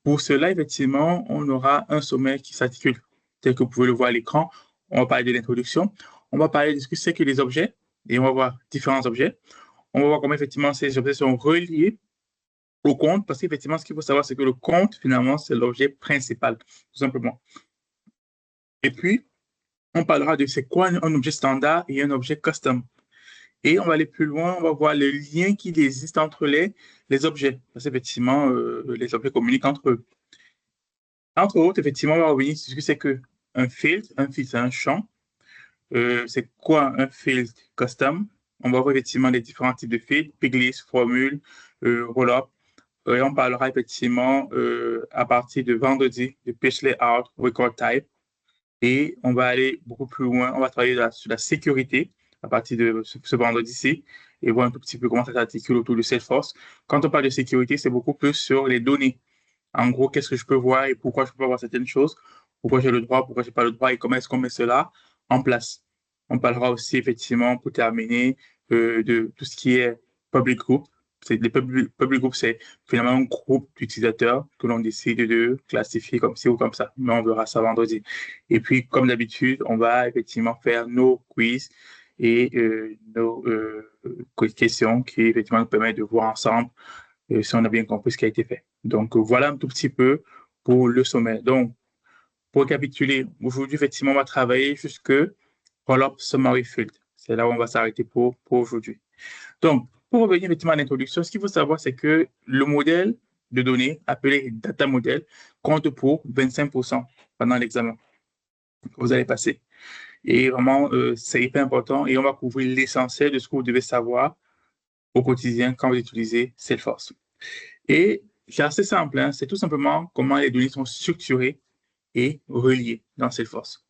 Pour cela, effectivement, on aura un sommaire qui s'articule, tel que vous pouvez le voir à l'écran. On va parler de l'introduction, on va parler de ce que c'est que les objets, et on va voir différents objets. On va voir comment, effectivement, ces objets sont reliés au compte, parce qu'effectivement, ce qu'il faut savoir, c'est que le compte, finalement, c'est l'objet principal, tout simplement. Et puis, on parlera de c'est quoi un objet standard et un objet custom. Et on va aller plus loin, on va voir le lien qui existe entre les objets. Parce qu'effectivement, les objets communiquent entre eux. Entre autres, effectivement, on va revenir sur ce que c'est que un field. Un field, c'est un champ. C'est quoi un field custom? On va voir effectivement les différents types de fields, piglist, formule, rollup. Et on parlera effectivement à partir de vendredi de page layout, record type. Et on va aller beaucoup plus loin. On va travailler sur la sécurité à partir de ce vendredi-ci et voir un tout petit peu comment ça s'articule autour de Salesforce. Quand on parle de sécurité, c'est beaucoup plus sur les données. En gros, qu'est-ce que je peux voir et pourquoi je peux pas voir certaines choses, pourquoi j'ai le droit, pourquoi j'ai pas le droit et comment est-ce qu'on met cela en place. On parlera aussi, effectivement, pour terminer, de tout ce qui est public group. Les public group, c'est finalement un groupe d'utilisateurs que l'on décide de classifier comme ci ou comme ça. Mais on verra ça vendredi. Et puis, comme d'habitude, on va effectivement faire nos quiz et nos questions qui, effectivement, nous permettent de voir ensemble si on a bien compris ce qui a été fait. Donc, voilà un tout petit peu pour le sommet. Donc, pour récapituler, aujourd'hui, effectivement, on va travailler jusque Roll-up Summary Field. C'est là où on va s'arrêter pour aujourd'hui. Donc, pour revenir effectivement à l'introduction, ce qu'il faut savoir, c'est que le modèle de données, appelé data model, compte pour 25% pendant l'examen que vous allez passer. Et vraiment, c'est hyper important et on va couvrir l'essentiel de ce que vous devez savoir au quotidien quand vous utilisez Salesforce. Et c'est assez simple, hein, c'est tout simplement comment les données sont structurées et reliées dans Salesforce.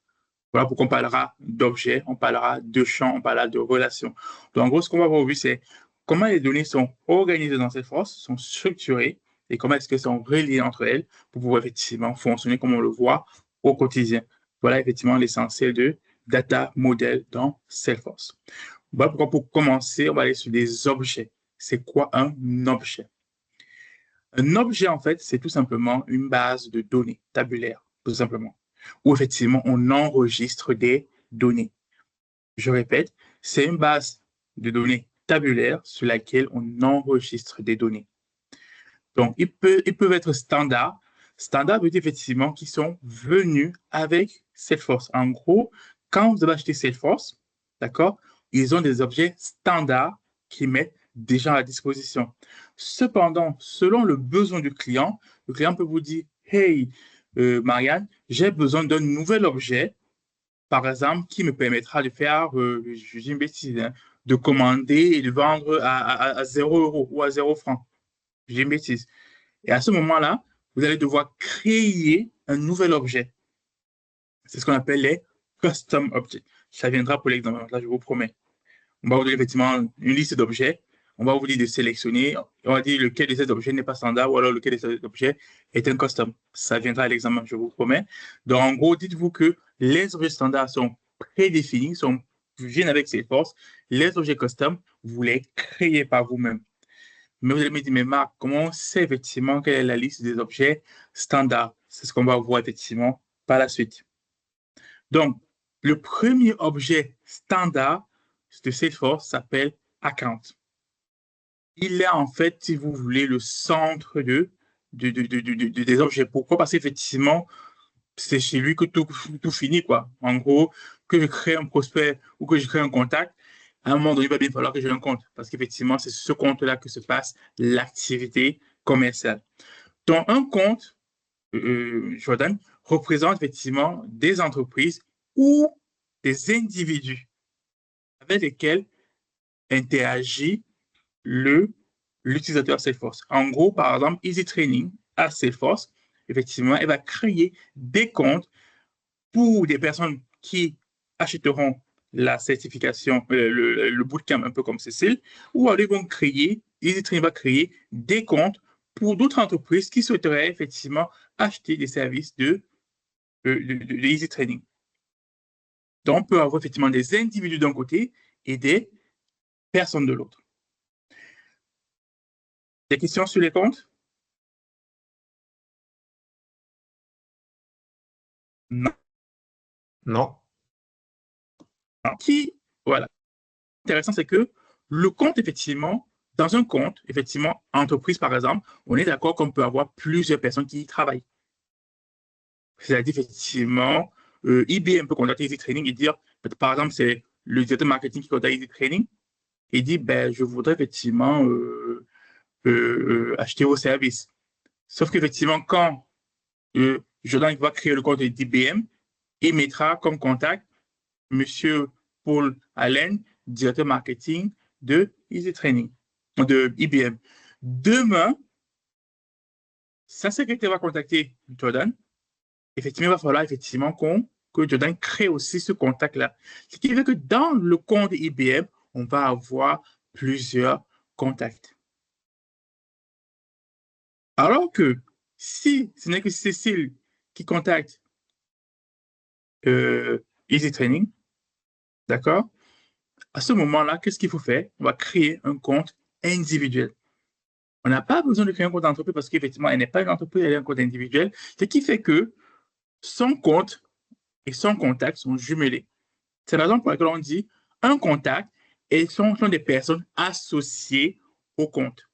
Voilà pourquoi on parlera d'objets, on parlera de champs, on parlera de relations. Donc, en gros, ce qu'on va voir aujourd'hui, c'est comment les données sont organisées dans Salesforce, sont structurées et comment est-ce qu'elles sont reliées entre elles pour pouvoir effectivement fonctionner comme on le voit au quotidien. Voilà effectivement l'essentiel de data model dans Salesforce. Voilà pourquoi pour commencer, on va aller sur des objets. C'est quoi un objet? Un objet, en fait, c'est tout simplement une base de données tabulaire, tout simplement, où effectivement on enregistre des données. Je répète, c'est une base de données tabulaire sur laquelle on enregistre des données. Donc, ils peuvent être standards. Standards veut dire effectivement qu'ils sont venus avec Salesforce. En gros, quand vous avez acheté Salesforce, d'accord, ils ont des objets standards qu'ils mettent déjà à disposition. Cependant, selon le besoin du client, le client peut vous dire, hey, Marianne, j'ai besoin d'un nouvel objet, par exemple, qui me permettra de faire, je dis une bêtise, hein, de commander et de vendre à 0 € ou à 0 francs. Je dis une bêtise. Et à ce moment-là, vous allez devoir créer un nouvel objet. C'est ce qu'on appelle les custom objects. Ça viendra pour l'examen, là, je vous promets. On va vous donner effectivement une liste d'objets. On va vous dire de sélectionner. On va dire lequel de ces objets n'est pas standard ou alors lequel de ces objets est un custom. Ça viendra à l'examen, je vous promets. Donc, en gros, dites-vous que les objets standards sont prédéfinis, viennent avec ses forces. Les objets custom, vous les créez par vous-même. Mais vous allez me dire, mais Marc, comment on sait effectivement quelle est la liste des objets standards? C'est ce qu'on va voir effectivement par la suite. Donc, le premier objet standard de Salesforce s'appelle Account. Il est en fait, si vous voulez, le centre des objets. Pourquoi? Parce qu'effectivement, c'est chez lui que tout finit, quoi. En gros, que je crée un prospect ou que je crée un contact, à un moment donné, il va bien falloir que j'ai un compte. Parce qu'effectivement, c'est sur ce compte-là que se passe l'activité commerciale. Donc, un compte, Jordan, représente effectivement des entreprises ou des individus avec lesquels interagit l'utilisateur Salesforce. En gros, par exemple, Easy Training à Salesforce, effectivement, elle va créer des comptes pour des personnes qui achèteront la certification, le bootcamp, un peu comme Cécile, ou alors ils vont créer, EasyTrain va créer des comptes pour d'autres entreprises qui souhaiteraient effectivement acheter des services de Easy Training. Donc, on peut avoir effectivement des individus d'un côté et des personnes de l'autre. Des questions sur les comptes? Non. Non. Voilà. Intéressant, c'est que le compte, effectivement, dans un compte, effectivement, entreprise, par exemple, on est d'accord qu'on peut avoir plusieurs personnes qui y travaillent. C'est-à-dire, effectivement, IBM peut contacter Easy Training et dire, par exemple, c'est le directeur marketing qui contacte Easy Training et dit, ben, je voudrais effectivement acheter vos services. Sauf qu'effectivement, quand Jordan va créer le compte d'IBM, il mettra comme contact Monsieur Paul Allen, directeur marketing de Easy Training, de IBM. Demain, sa secrétaire va contacter Jordan. Effectivement, il va falloir effectivement que Jordan crée aussi ce contact-là. Ce qui veut que dans le compte IBM, on va avoir plusieurs contacts. Alors que si ce n'est que Cécile qui contacte Easy Training, d'accord? À ce moment-là, qu'est-ce qu'il faut faire? On va créer un compte individuel. On n'a pas besoin de créer un compte d'entreprise parce qu'effectivement, elle n'est pas une entreprise, elle est un compte individuel. Ce qui fait que son compte et son contact sont jumelés. C'est la raison pour laquelle on dit un contact et sont des personnes associées au compte.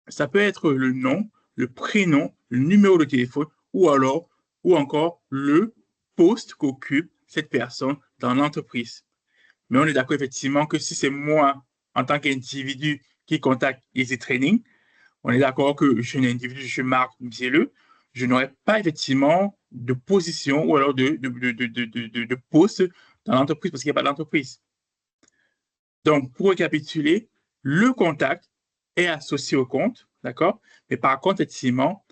Ça peut être le nom, le prénom, le numéro de téléphone ou encore le poste qu'occupe cette personne dans l'entreprise. Mais on est d'accord effectivement que si c'est moi, en tant qu'individu, qui contacte Easy Training, on est d'accord que je suis un individu, je suis Marc Bielleux, je n'aurai pas effectivement de position ou alors de poste dans l'entreprise parce qu'il n'y a pas d'entreprise. Donc, pour récapituler, le contact est associé au compte, d'accord? Mais par contre, effectivement,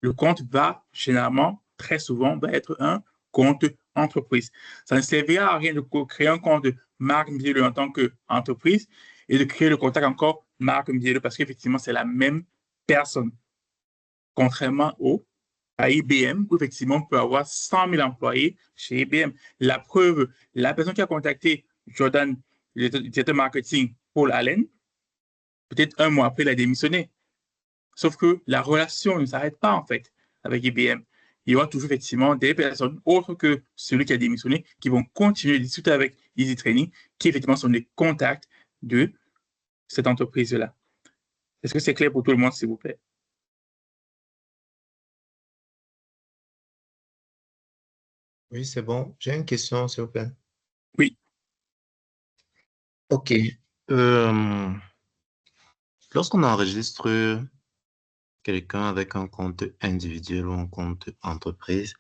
le compte va généralement, très souvent, va être un compte entreprise. Ça ne servira à rien de créer un compte de Marc Bielleux en tant qu'entreprise et de créer le contact encore Marc Bielleux parce qu'effectivement, c'est la même personne. Contrairement à IBM, où effectivement, on peut avoir 100 000 employés chez IBM. La preuve, la personne qui a contacté Jordan, le directeur marketing, Paul Allen, peut-être un mois après, il a démissionné. Sauf que la relation ne s'arrête pas, en fait, avec IBM. Il y aura toujours, effectivement, des personnes autres que celui qui a démissionné qui vont continuer à discuter avec Easy Training, qui, effectivement, sont des contacts de cette entreprise-là. Est-ce que c'est clair pour tout le monde, s'il vous plaît? Oui, c'est bon. J'ai une question, s'il vous plaît. Oui, OK. Euh, Lorsqu'on enregistre quelqu'un avec un compte individuel ou un compte entreprise,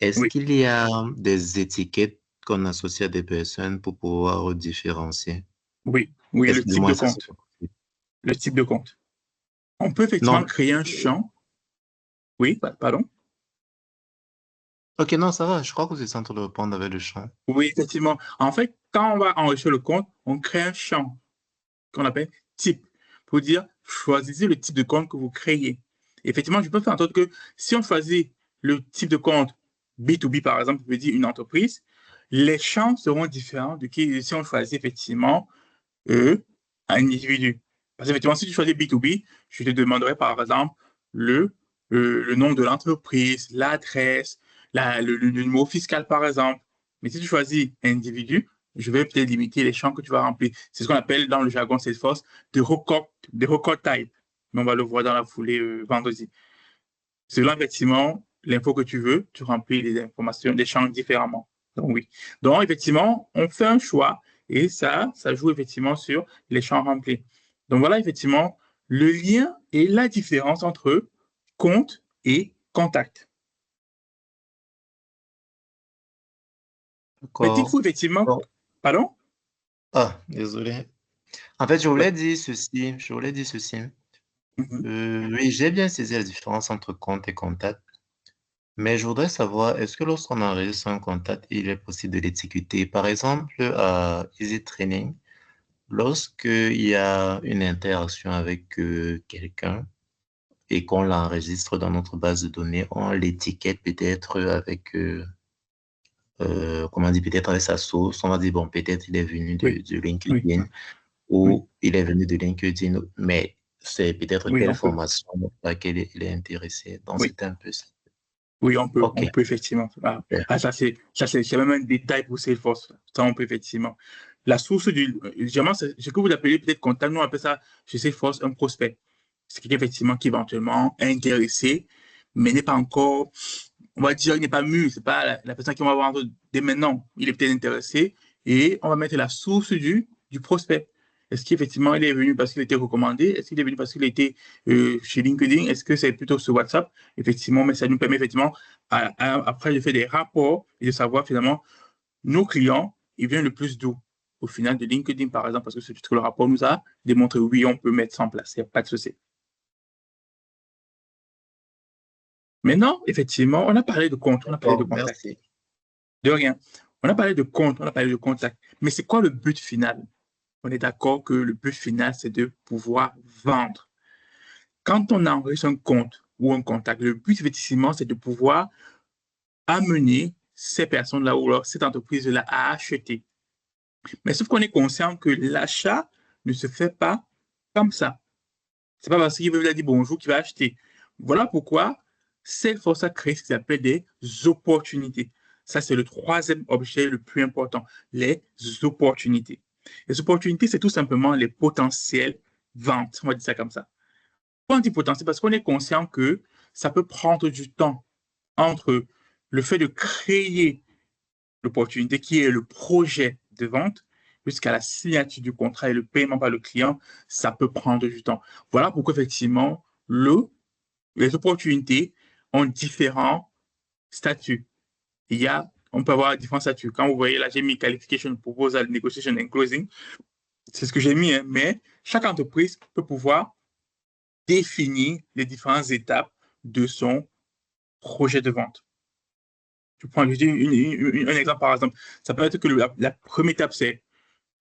est-ce oui, qu'il y a des étiquettes qu'on associe à des personnes pour pouvoir différencier? oui, oui, Est-ce le que du type de moins ça se compte. Le type de compte. On peut effectivement Non. créer un champ. Oui, pardon. OK, non, ça va. Je crois que vous êtes en train de répondre avec le champ. Oui, effectivement. En fait, quand on va enregistrer le compte, on crée un champ qu'on appelle type pour dire choisissez le type de compte que vous créez. Effectivement, je peux faire en sorte que si on choisit le type de compte B2B, par exemple, je veux dire une entreprise, les champs seront différents de si on choisit effectivement un individu. Parce qu'effectivement, si tu choisis B2B, je te demanderai par exemple le, le nom de l'entreprise, l'adresse, le numéro fiscal par exemple. Mais si tu choisis individu, je vais peut-être limiter les champs que tu vas remplir. C'est ce qu'on appelle dans le jargon Salesforce de record type. Mais on va le voir dans la foulée vendredi. Selon effectivement l'info que tu veux, tu remplis les informations, les champs différemment. Donc oui. Donc effectivement, on fait un choix et ça joue effectivement sur les champs remplis. Donc voilà effectivement le lien et la différence entre compte et contact. Mais il D'accord. faut effectivement, Bon. pardon? Ah, désolé. En fait, Ouais. je voulais dire ceci. Mhm. Oui, j'ai bien saisi la différence entre compte et contact, mais je voudrais savoir, est-ce que lorsqu'on enregistre un contact, il est possible de l'étiqueter? Par exemple, à Easy Training, lorsqu'il y a une interaction avec quelqu'un et qu'on l'enregistre dans notre base de données, on l'étiquette peut-être avec, comment dire, peut-être avec sa source. On va dire, bon, peut-être il est venu Oui, de oui, LinkedIn oui, ou il est venu de LinkedIn, mais c'est peut-être oui, telle on peut. formation à laquelle il est intéressé. Donc, Oui. c'est un peu ça. Oui, OK. on peut effectivement. Ça, c'est même un détail pour Salesforce. Ça, on peut effectivement. La source généralement, ce que vous appelez peut-être contact, nous, on appelle ça chez Salesforce un prospect. C'est quelqu'un, effectivement, qui éventuellement est intéressé, mais n'est pas encore, on va dire, il n'est pas mûr. C'est pas la personne qui va vendre dès maintenant. Il est peut-être intéressé et on va mettre la source du prospect. Est-ce qu'effectivement, il est venu parce qu'il était recommandé? Est-ce qu'il est venu parce qu'il était chez LinkedIn? Est-ce que c'est plutôt sur WhatsApp? Effectivement, mais ça nous permet effectivement, après de faire des rapports et de savoir finalement, nos clients, ils viennent le plus d'où? Au final de LinkedIn, par exemple, parce que c'est ce que le rapport nous a démontré. Oui, on peut mettre ça en place. Il n'y a pas de souci. Maintenant, effectivement, on a parlé de compte, on a parlé de D'accord, contact. merci. De rien. On a parlé de compte, on a parlé de contact. Mais c'est quoi le but final? On est d'accord que le but final, c'est de pouvoir vendre. Quand on enregistre un compte ou un contact, le but, effectivement, c'est de pouvoir amener ces personnes-là ou alors cette entreprise-là à acheter. Mais sauf qu'on est conscient que l'achat ne se fait pas comme ça. C'est pas parce qu'il veut lui dire bonjour qu'il va acheter. Voilà pourquoi Salesforce a créé ce qu'il appelle des opportunités. Ça, c'est le troisième objet le plus important, les opportunités. Les opportunités, c'est tout simplement les potentiels ventes. On va dire ça comme ça. Pourquoi on dit potentiel? Parce qu'on est conscient que ça peut prendre du temps entre le fait de créer l'opportunité qui est le projet de vente jusqu'à la signature du contrat et le paiement par le client, ça peut prendre du temps. Voilà pourquoi effectivement, les opportunités ont différents statuts. On peut avoir différents statuts. Quand vous voyez là, j'ai mis qualification, proposal, negotiation and closing. C'est ce que j'ai mis, hein, mais chaque entreprise peut pouvoir définir les différentes étapes de son projet de vente. Je prends un exemple par exemple. Ça peut être que la première étape, c'est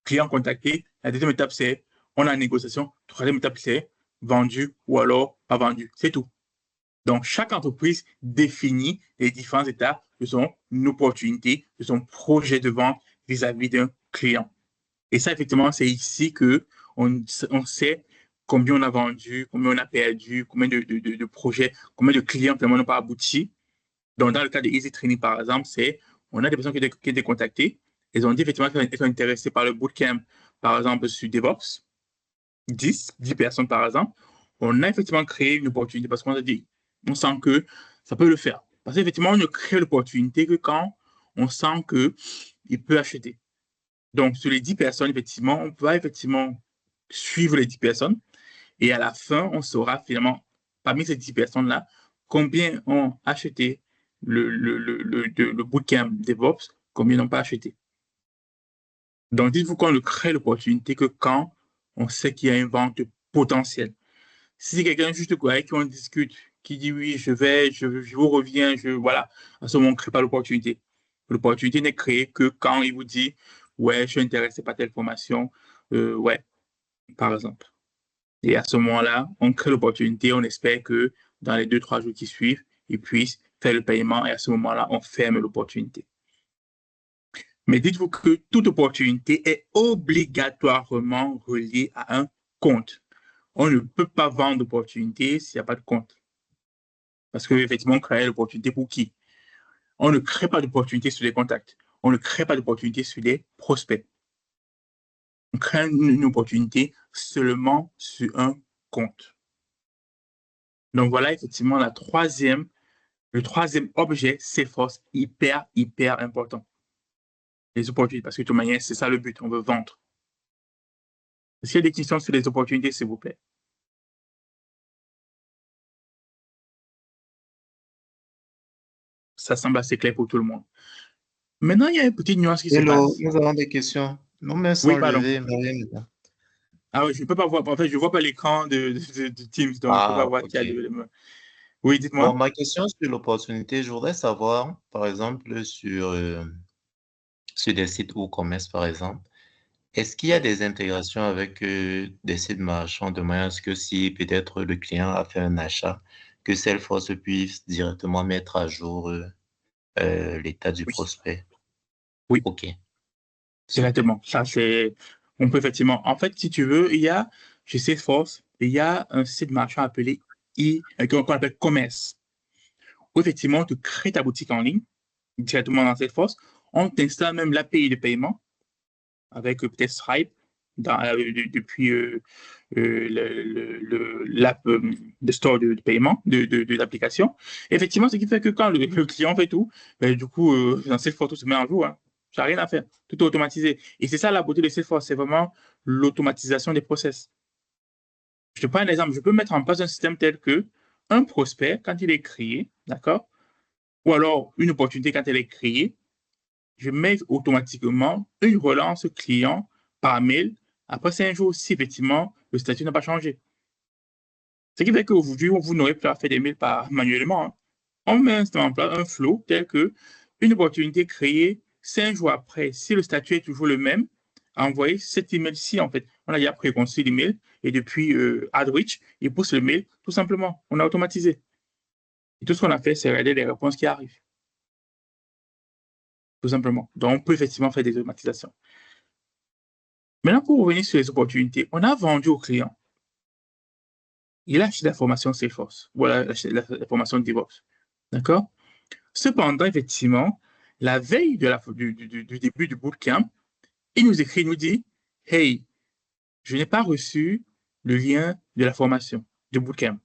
client contacté. La deuxième étape, c'est on a une négociation. Troisième étape, c'est vendu ou alors pas vendu. C'est tout. Donc, chaque entreprise définit les différentes étapes de son opportunité, de son projet de vente vis-à-vis d'un client. Et ça, effectivement, c'est ici que on sait combien on a vendu, combien on a perdu, combien de projets, combien de clients finalement n'ont pas abouti. Donc, dans le cas de Easy Training, par exemple, c'est on a des personnes qui ont été contactées. Elles ont dit effectivement qu'elles sont intéressées par le bootcamp, par exemple, sur DevOps. 10 personnes, par exemple. On a effectivement créé une opportunité parce qu'on a dit, on sent que ça peut le faire. Parce qu'effectivement, on ne crée l'opportunité que quand on sent qu'il peut acheter. Donc, sur les 10 personnes, effectivement, on peut effectivement suivre les 10 personnes et à la fin, on saura finalement, parmi ces 10 personnes-là, combien ont acheté le bootcamp DevOps, combien n'ont pas acheté. Donc, dites-vous qu'on ne crée l'opportunité que quand on sait qu'il y a une vente potentielle. Si c'est quelqu'un juste avec qui on discute, qui dit oui, je vous reviens, voilà, à ce moment, on ne crée pas l'opportunité. L'opportunité n'est créée que quand il vous dit, ouais, je suis intéressé par telle formation, ouais, par exemple. Et à ce moment-là, on crée l'opportunité, on espère que dans les 2, 3 jours qui suivent, ils puissent faire le paiement et à ce moment-là, on ferme l'opportunité. Mais dites-vous que toute opportunité est obligatoirement reliée à un compte. On ne peut pas vendre d'opportunité s'il n'y a pas de compte. Parce qu'effectivement, on crée l'opportunité pour qui? On ne crée pas d'opportunité sur les contacts. On ne crée pas d'opportunité sur les prospects. On crée une opportunité seulement sur un compte. Donc voilà, effectivement, le troisième objet, c'est force hyper, hyper important. Les opportunités, parce que de toute manière, c'est ça le but, on veut vendre. Est-ce qu'il y a des questions sur les opportunités, s'il vous plaît? Ça semble assez clair pour tout le monde. Maintenant, il y a une petite nuance qui se Hello, passe. nous avons des questions. Nos mains Oui, sont pardon. levées, Mariam. Ah oui, je ne peux pas voir. En fait, je ne vois pas l'écran de Teams, donc je ne peux pas Ah, voir qui a ok. levé le main. Oui, Bon, dites-moi. ma question sur l'opportunité, je voudrais savoir, par exemple, sur des sites e-commerce, par exemple, est-ce qu'il y a Oui. des intégrations avec des sites marchands de manière à ce que si peut-être le client a fait un achat, que Salesforce puisse directement mettre à jour l'état du Oui. prospect? Oui, Ok, super. exactement. Ça, c'est. On peut effectivement. En fait, si tu veux, il y a, chez Salesforce, il y a un site marchand appelé qu'on appelle Commerce. où effectivement tu crées ta boutique en ligne directement dans Salesforce. On t'installe même l'API de paiement avec peut-être Stripe depuis l'app de store de paiement de l'application. Effectivement, ce qui fait que quand le client fait tout, ben, du coup, dans Salesforce, tout se met en jour. Hein. Tu n'as rien à faire. Tout est automatisé. Et c'est ça la beauté de Salesforce, c'est vraiment l'automatisation des process. Je te prends un exemple. Je peux mettre en place un système tel que un prospect, quand il est créé, d'accord, ou alors une opportunité quand elle est créée, je mets automatiquement une relance client par mail après 5 jours si effectivement le statut n'a pas changé. Ce qui fait qu'aujourd'hui, vous n'aurez plus à faire des mails manuellement. Hein. On met en place un flow tel que une opportunité créée 5 jours après, si le statut est toujours le même, envoyer cet email-ci, en fait. On a déjà préconçu l'email et depuis AdReach, il pousse le mail tout simplement. On a automatisé. Et tout ce qu'on a fait, c'est regarder les réponses qui arrivent. Tout simplement. Donc, on peut effectivement faire des automatisations. Maintenant, pour revenir sur les opportunités, on a vendu au client. Il a acheté la formation Salesforce, voilà la formation DevOps. D'accord? Cependant, effectivement, la veille du début du bootcamp, il nous écrit, il nous dit, hey, je n'ai pas reçu le lien de la formation, du bootcamp.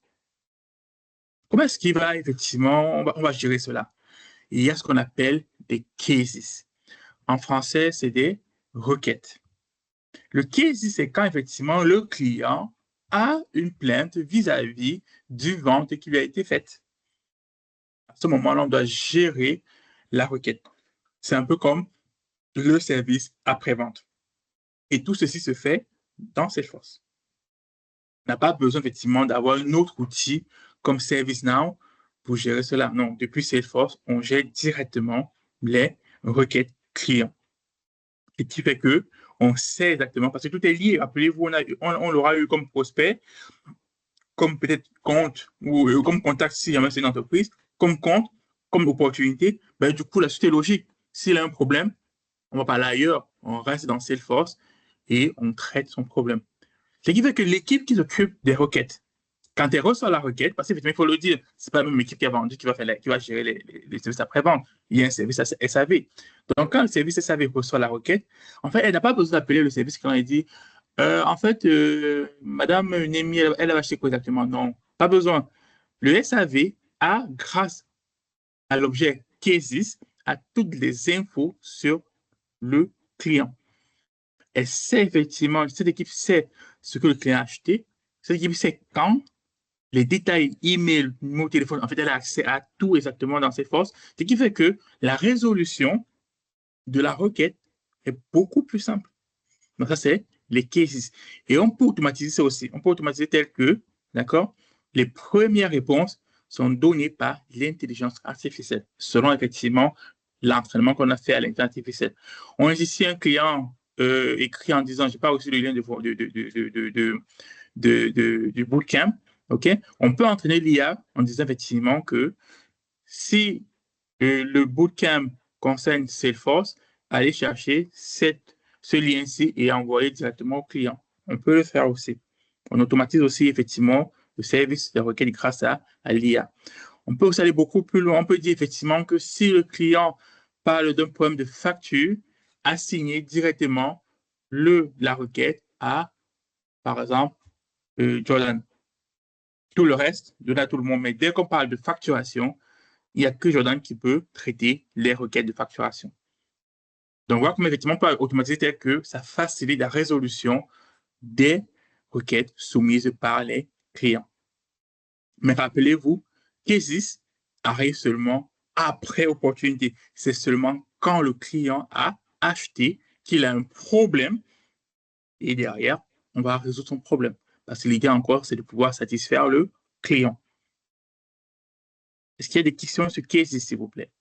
Comment est-ce qu'il va, effectivement, on va gérer cela? Il y a ce qu'on appelle des cases. En français, c'est des requêtes. Le case, c'est quand, effectivement, le client a une plainte vis-à-vis du vente qui lui a été faite. À ce moment-là, on doit gérer la requête. C'est un peu comme le service après-vente. Et tout ceci se fait dans Salesforce. On n'a pas besoin effectivement d'avoir un autre outil comme ServiceNow pour gérer cela. Non, depuis Salesforce, on gère directement les requêtes clients. Ce qui fait que on sait exactement, parce que tout est lié. Rappelez-vous, on l'aura eu comme prospect, comme peut-être compte ou comme contact si jamais c'est une entreprise, comme compte, comme opportunité. Ben, du coup, la suite est logique. S'il a un problème, on va pas aller ailleurs. On reste dans Salesforce et on traite son problème. Ce qui fait que l'équipe qui s'occupe des requêtes, quand elle reçoit la requête, parce qu'effectivement, il faut le dire, c'est pas la même équipe qui a vendu qui va gérer les services après-vente. Il y a un service SAV. Donc, quand le service SAV reçoit la requête, en fait, elle n'a pas besoin d'appeler le service quand elle dit en fait, Madame Nemi, elle a acheté quoi exactement? Non, pas besoin. Le SAV a, grâce à l'objet qui existe, a toutes les infos sur le client. Elle sait effectivement, cette équipe sait ce que le client a acheté, cette équipe sait quand, les détails, email, numéro de téléphone, en fait, elle a accès à tout exactement dans ses forces, ce qui fait que la résolution de la requête est beaucoup plus simple. Donc, ça, c'est les cases. Et on peut automatiser ça aussi. On peut automatiser tel que, d'accord, les premières réponses sont données par l'intelligence artificielle, selon effectivement l'entraînement qu'on a fait à l'intelligence artificielle. On a ici un client écrit en disant, j'ai pas reçu le lien du bootcamp, OK? On peut entraîner l'IA en disant effectivement que si le bootcamp concerne Salesforce, allez chercher ce lien-ci et envoyer directement au client. On peut le faire aussi. On automatise aussi effectivement le service de requête grâce à l'IA. On peut aussi aller beaucoup plus loin. On peut dire effectivement que si le client parle d'un problème de facture, assigner directement la requête à, par exemple, Jordan. Tout le reste, donner à tout le monde. Mais dès qu'on parle de facturation, il n'y a que Jordan qui peut traiter les requêtes de facturation. Donc, voilà comment effectivement on peut automatiser tel que ça facilite la résolution des requêtes soumises par les clients. Mais rappelez-vous qu'Exis arrive seulement après opportunité. C'est seulement quand le client a acheté qu'il a un problème et derrière, on va résoudre son problème. Parce que l'idée encore, c'est de pouvoir satisfaire le client. Est-ce qu'il y a des questions sur Exis, s'il vous plaît?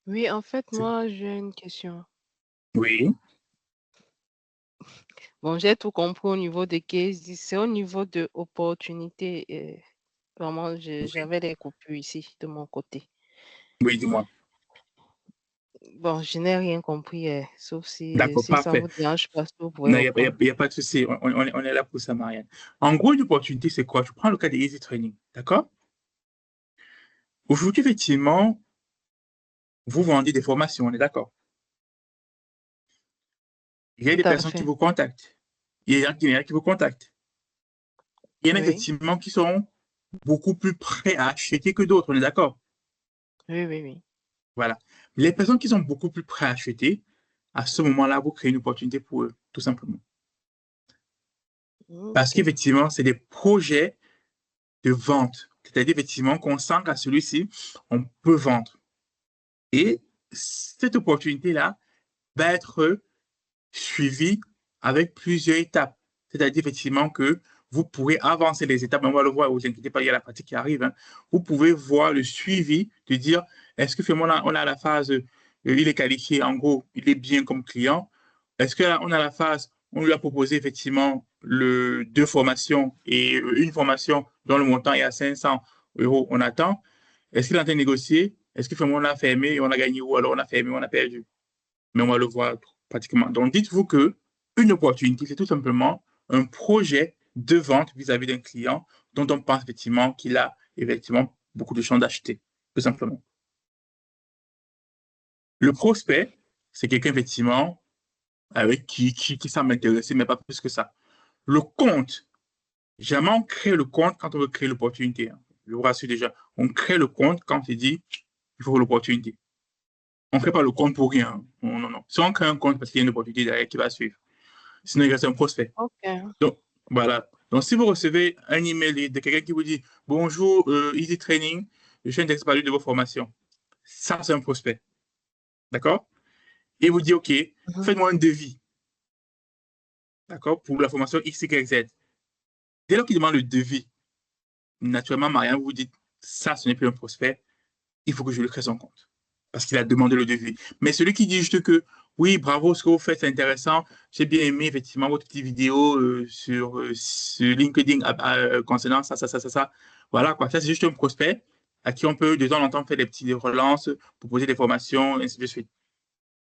Oui, en fait, moi, j'ai une question. Oui. Bon, j'ai tout compris au niveau des cases. C'est au niveau de opportunités. Vraiment, Oui, j'avais les coupures ici de mon côté. oui, dis-moi. Bon, je n'ai rien compris, sauf si, D'accord, si ça parfait. vous dérange pas, vous pouvez Non, il reprendre. n'y a pas de souci. On est là pour ça, Marianne. En gros, une opportunité, c'est quoi? Je prends le cas de Easy Training. D'accord? Aujourd'hui, effectivement, vous vendez des formations, on est d'accord? Il y a Tout des à personnes qui fait. vous contactent. Il y en a qui vous contactent. Il y en a Oui, effectivement qui sont beaucoup plus prêts à acheter que d'autres, on est d'accord? oui, oui, oui. Voilà. Les personnes qui sont beaucoup plus prêtes à acheter, à ce moment-là, vous créez une opportunité pour eux, tout simplement. Parce Ok. qu'effectivement, c'est des projets de vente. C'est-à-dire, effectivement, qu'on sent qu'à celui-ci, on peut vendre. Et cette opportunité-là va être suivie avec plusieurs étapes. C'est-à-dire, effectivement, que vous pourrez avancer les étapes. On va le voir, ne vous inquiétez pas, il y a la pratique qui arrive. Hein. Vous pouvez voir le suivi, de dire, est-ce que finalement, on a la phase, il est qualifié, en gros, il est bien comme client. Est-ce qu'on a la phase, on lui a proposé effectivement deux formations et une formation dont le montant est à 500 euros, on attend. Est-ce qu'il est en train de négocier? Est-ce que finalement on a fermé et on a gagné ou alors on a fermé et on a perdu? Mais on va le voir pratiquement. Donc, dites-vous que une opportunité, c'est tout simplement un projet de vente vis-à-vis d'un client dont on pense effectivement qu'il a effectivement beaucoup de chances d'acheter, tout simplement. Le prospect, c'est quelqu'un effectivement avec qui ça m'intéresse, mais pas plus que ça. Le compte, jamais on crée le compte quand on veut créer l'opportunité. Hein. Je vous rassure déjà, on crée le compte quand on dit il faut l'opportunité. On ne crée pas le compte pour rien. Non, non, non. Si on crée un compte parce qu'il y a une opportunité derrière qui va suivre, sinon il reste un prospect. Ok. Donc, voilà. Donc, si vous recevez un email de quelqu'un qui vous dit bonjour, Easy Training, je suis intéressé par l'une de vos formations, ça, c'est un prospect. D'accord? Et vous dit OK, Mhm. faites-moi un devis. D'accord? Pour la formation X, Y, Z. Dès lors qu'il demande le devis, naturellement, Marianne, vous vous dites ça, ce n'est plus un prospect, il faut que je lui crée son compte. Parce qu'il a demandé le devis. Mais celui qui dit juste que oui, bravo, ce que vous faites, c'est intéressant. J'ai bien aimé effectivement votre petite vidéo sur LinkedIn concernant ça. Voilà, quoi. Ça, c'est juste un prospect à qui on peut de temps en temps faire des petites relances, proposer des formations, et ainsi de suite.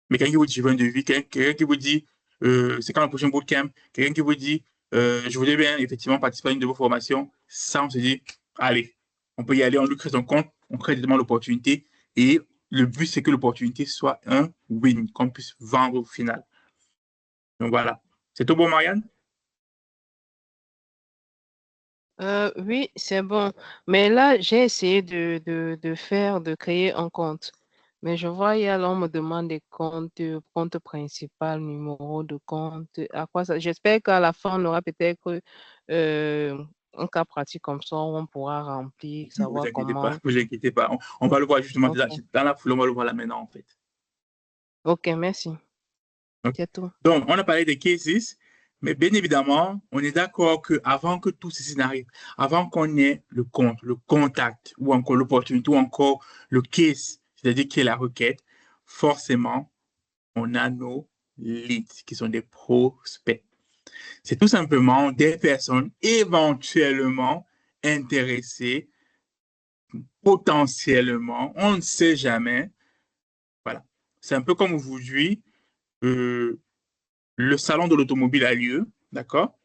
Mais quelqu'un qui vous dit, je veux un devis, quelqu'un qui vous dit, c'est quand le prochain bootcamp, quelqu'un qui vous dit, je voudrais bien effectivement participer à une de vos formations, ça, on se dit, allez, on peut y aller, on lui crée son compte, on crée directement l'opportunité et le but, c'est que l'opportunité soit un win, qu'on puisse vendre au final. Donc voilà. C'est tout bon, Marianne? Oui, c'est bon. Mais là, j'ai essayé de créer un compte. Mais je vois, là, on me demande des comptes, compte principal, numéro de compte, à quoi ça. J'espère qu'à la fin, on aura peut-être un cas pratique comme ça où on pourra remplir, Ne vous savoir inquiétez pas, comment. vous inquiétez pas. On va le voir justement Ok. dans la foule, on va le voir là maintenant, en fait. Ok, merci. Ok. C'est tout. Donc, on a parlé des cases, mais bien évidemment, on est d'accord qu'avant que tout ceci n'arrive, avant qu'on ait le compte, le contact, ou encore l'opportunité, ou encore le case, c'est-à-dire qui est la requête, forcément, on a nos leads, qui sont des prospects. C'est tout simplement des personnes éventuellement intéressées, potentiellement, on ne sait jamais. Voilà. C'est un peu comme aujourd'hui, euh, le salon de l'automobile a lieu, d'accord?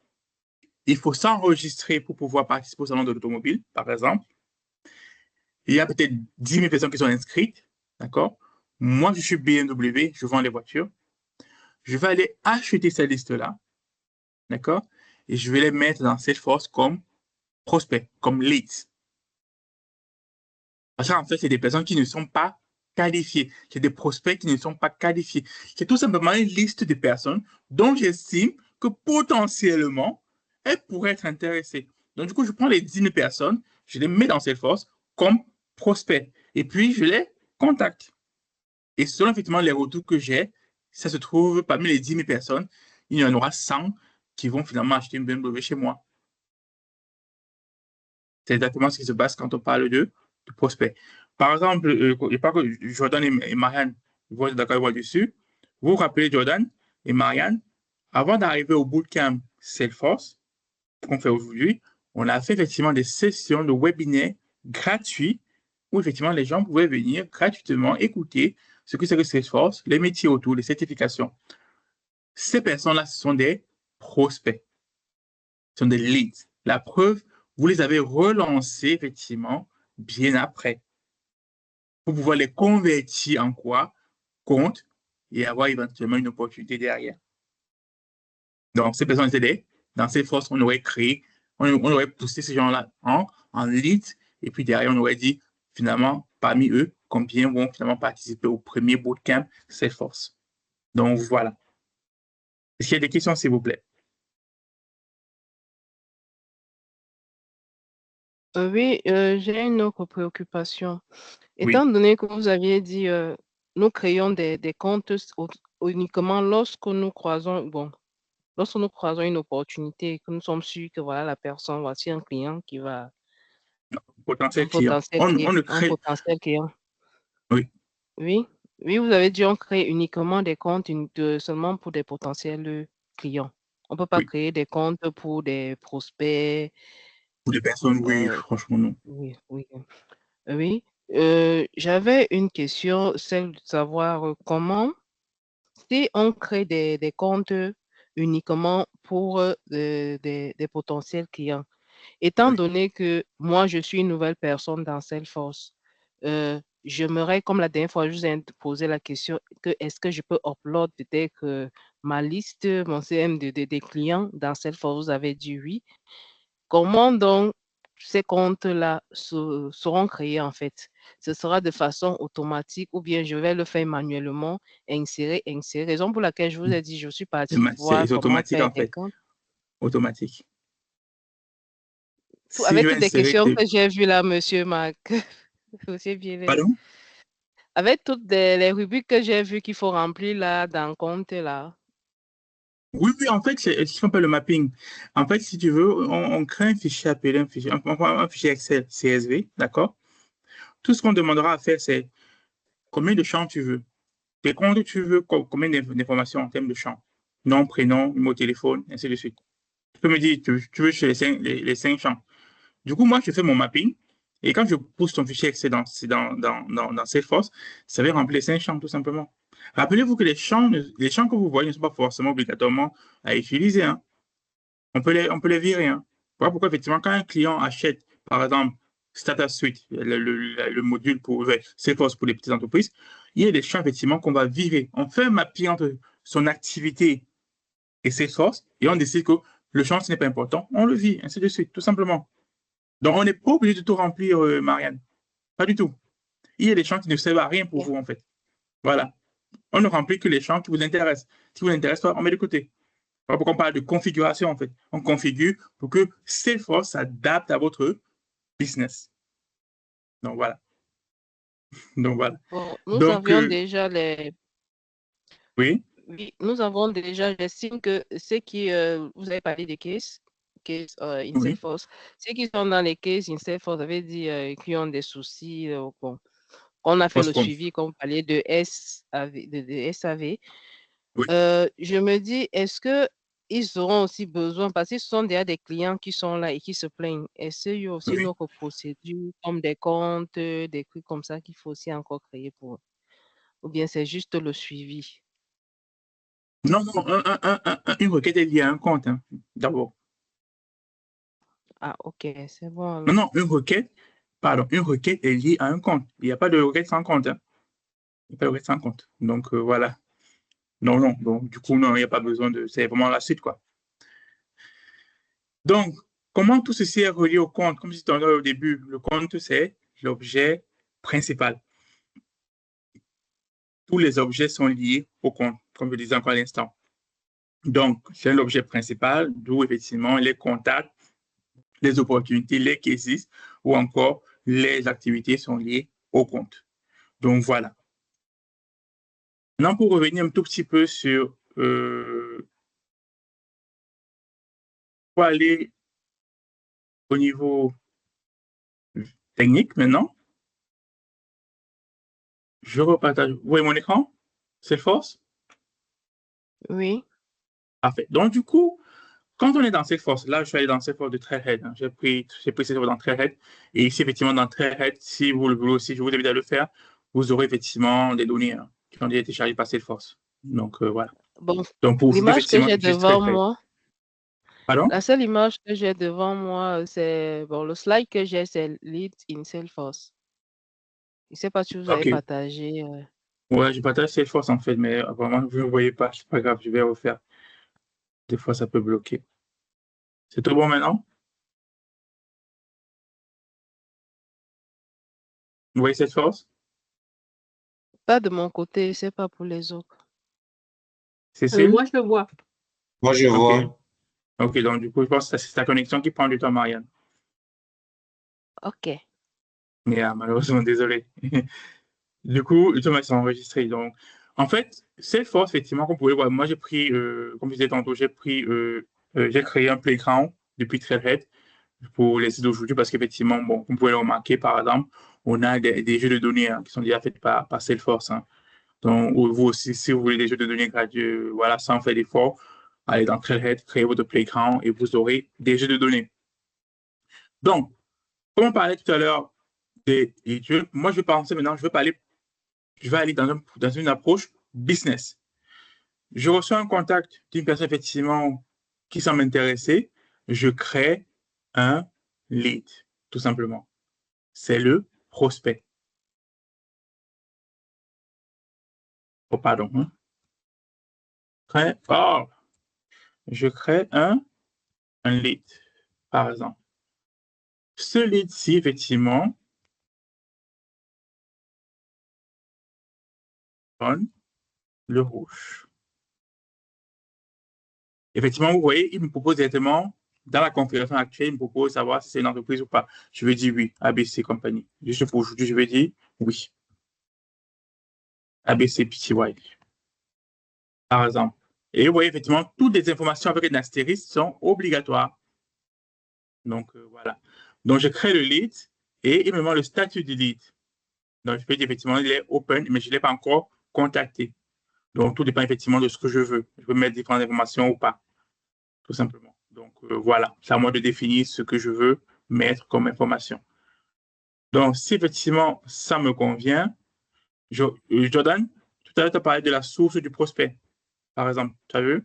Il faut s'enregistrer pour pouvoir participer au salon de l'automobile, par exemple. Il y a peut-être 10 000 personnes qui sont inscrites, d'accord? Moi, je suis BMW, je vends les voitures. Je vais aller acheter cette liste-là, d'accord? Et je vais les mettre dans Salesforce comme prospects, comme leads. Parce qu'en fait, c'est des personnes qui ne sont pas qualifiées. C'est des prospects qui ne sont pas qualifiés. C'est tout simplement une liste de personnes dont j'estime que potentiellement, elles pourraient être intéressées. Donc, du coup, je prends les 10 000 personnes, je les mets dans Salesforce comme prospects. Et puis, je les contacte. Et selon effectivement les retours que j'ai, ça se trouve parmi les 10 000 personnes, il y en aura 100 qui vont finalement acheter une BMW chez moi. C'est exactement ce qui se passe quand on parle de prospect. Par exemple, je parle que Jordan et Marianne, vous êtes d'accord avec moi dessus. Vous vous rappelez, Jordan et Marianne, avant d'arriver au bootcamp Salesforce, qu'on fait aujourd'hui, on a fait effectivement des sessions de webinaires gratuits où effectivement les gens pouvaient venir gratuitement écouter ce que c'est que Salesforce, les métiers autour, les certifications. Ces personnes-là, ce sont des prospects, ce sont des leads. La preuve, vous les avez relancés effectivement bien après pour pouvoir les convertir en quoi? Compte et avoir éventuellement une opportunité derrière. Donc, ces personnes étaient dans Salesforce, on aurait créé, on aurait poussé ces gens-là en lead et puis derrière, on aurait dit finalement, parmi eux, combien vont finalement participer au premier bootcamp Salesforce. Donc, voilà. Est-ce qu'il y a des questions, s'il vous plaît? Oui, j'ai une autre préoccupation. Oui, Étant donné que vous aviez dit, nous créons des comptes uniquement lorsque nous croisons, bon, lorsque nous croisons une opportunité et que nous sommes sûrs que voilà la personne, voici un client qui va, potentiel client. On le un crée. potentiel client. Oui, Oui, oui, vous avez dit on crée uniquement des comptes seulement pour des potentiels clients. On ne peut pas oui. créer des comptes pour des prospects. Pour les personnes, oui, euh, franchement, non. oui, oui. Oui, j'avais une question, celle de savoir comment, si on crée des comptes uniquement pour des potentiels clients, étant Oui, donné que moi, je suis une nouvelle personne dans Salesforce, j'aimerais, comme la dernière fois, je vous ai posé la question que est-ce que je peux upload peut-être ma liste, mon CM des clients dans Salesforce? Vous avez dit oui. Comment donc ces comptes-là seront créés en fait? Ce sera de façon automatique ou bien je vais le faire manuellement, insérer, insérer. Raison pour laquelle je vous ai dit, je suis partie voir c'est comment automatique faire en des fait. comptes. Automatique. Si je Avec vais toutes les insérer, questions que j'ai vues là, monsieur Marc, monsieur Bielet, pardon? avec toutes les rubriques que j'ai vues qu'il faut remplir là, dans le compte là. Oui, oui, en fait, c'est ce qu'on appelle le mapping. En fait, si tu veux, on crée un fichier appelé un fichier Excel CSV, d'accord? Tout ce qu'on demandera à faire, c'est combien de champs tu veux, tes comptes tu veux, combien d'informations en termes de champs, nom, prénom, numéro de téléphone, ainsi de suite. Tu peux me dire, tu veux chez les cinq champs. Du coup, moi, je fais mon mapping et quand je pousse ton fichier Excel dans Salesforce, ça va remplir les cinq champs tout simplement. Rappelez-vous que les champs que vous voyez ne sont pas forcément obligatoirement à utiliser, hein. On peut les virer, hein. Voilà pourquoi, effectivement, quand un client achète, par exemple, Stata Suite, le module pour Salesforce pour les petites entreprises, il y a des champs, effectivement, qu'on va virer. On fait un mapping entre son activité et Salesforce et on décide que le champ, ce n'est pas important, on le vire, ainsi de suite, tout simplement. Donc, on n'est pas obligé de tout remplir, Marianne. Pas du tout. Il y a des champs qui ne servent à rien pour vous, en fait. Voilà. On ne remplit que les champs qui vous intéressent. Si vous n'intéresse pas, on met de côté. Voilà pourquoi on parle de configuration, en fait. On configure pour que Salesforce s'adapte à votre business. Donc, voilà. Donc, voilà. Bon, nous Donc, avions déjà les. oui, Oui, nous avons déjà, j'estime que ceux qui, vous avez parlé des cases in oui, Salesforce, ceux qui sont dans les cases in Salesforce, vous avez dit qui ont des soucis, bon, on a fait le post-conf. suivi, comme vous parliez de SAV, de SAV. Oui, Je me dis, est-ce que ils auront aussi besoin, parce que ce sont déjà des clients qui sont là et qui se plaignent, est-ce qu'il y a aussi une oui. autre procédure, comme des comptes, des trucs comme ça qu'il faut aussi encore créer pour eux? Ou bien c'est juste le suivi? Non, non, une requête est liée à un compte, hein, d'abord. Ah, ok, c'est bon Non, alors. non, une requête est liée à un compte. Il n'y a pas de requête sans compte, hein. Il n'y a pas de requête sans compte. Donc, voilà. Non, non. Donc, du coup, non, il n'y a pas besoin de. C'est vraiment la suite, quoi. Donc, comment tout ceci est relié au compte? Comme je disais au début, le compte, c'est l'objet principal. Tous les objets sont liés au compte, comme je disais encore à l'instant. Donc, c'est l'objet principal, d'où effectivement les contacts, les opportunités, les cases ou encore les activités sont liées au compte. Donc, voilà. Maintenant, pour revenir un tout petit peu sur. Pour aller au niveau technique maintenant, je repartage. Vous voyez mon écran? C'est force? Oui, Parfait. Donc, du coup, quand on est dans cette force, là, je suis allé dans cette force de Trailhead, hein. J'ai pris cette force dans Trailhead. Et ici, effectivement, dans Trailhead, si vous le voulez aussi, je vous invite à le faire. vous aurez effectivement des données qui ont déjà été chargées par Salesforce. Donc, voilà. Bon, Donc, pour vous, l'image que effectivement, j'ai enregistrer, devant moi, Pardon? la seule image que j'ai devant moi, c'est, bon, le slide que j'ai, c'est Lead in Salesforce. Je ne sais pas si vous avez OK. partagé. Ouais, je partage Salesforce en fait, mais vraiment, vous ne voyez pas, c'est pas grave, je vais refaire. Des fois, ça peut bloquer. C'est tout bon maintenant? Vous voyez Salesforce? Pas de mon côté, c'est pas pour les autres. Cécile? Moi, je le vois. Moi, je OK. vois. OK, donc du coup, je pense que c'est ta connexion qui prend du temps, Marianne. OK. Mais malheureusement, désolé. Du coup, les tomates sont enregistrées. Donc, en fait, Salesforce, effectivement, comme vous pouvez voir, moi, j'ai pris, comme je disais tantôt, j'ai créé un playground depuis Trailhead pour les sites d'aujourd'hui parce qu'effectivement, bon, vous pouvez le remarquer, par exemple, on a des jeux de données qui sont déjà faits par Salesforce. Donc, vous aussi, si vous voulez des jeux de données gratuits, voilà, sans faire d'effort, allez dans Trailhead, créez votre playground et vous aurez des jeux de données. Donc, comme on parlait tout à l'heure des jeux, moi, je vais penser maintenant, je vais aller dans une approche business. Je reçois un contact d'une personne, effectivement, qui semble m'intéresser. Je crée un lead, tout simplement. C'est le prospect. Oh, pardon. Oh, je crée un lead, par exemple. Ce lead-ci, effectivement, donne le rouge. Effectivement, vous voyez, il me propose directement, dans la configuration actuelle, il me propose de savoir si c'est une entreprise ou pas. Je vais dire oui, ABC Company. Juste pour aujourd'hui, je vais dire oui, ABC PTY, par exemple. Et vous voyez, effectivement, toutes les informations avec un astérisque sont obligatoires. Donc, voilà. Donc, je crée le lead et il me demande le statut du lead. Donc, je peux dire, effectivement, il est open, mais je ne l'ai pas encore contacté. Donc, tout dépend effectivement de ce que je veux. Je peux mettre différentes informations ou pas, tout simplement. Donc, voilà. C'est à moi de définir ce que je veux mettre comme information. Donc, si effectivement ça me convient, Jordan, tout à l'heure, tu as parlé de la source du prospect, par exemple. Tu as vu?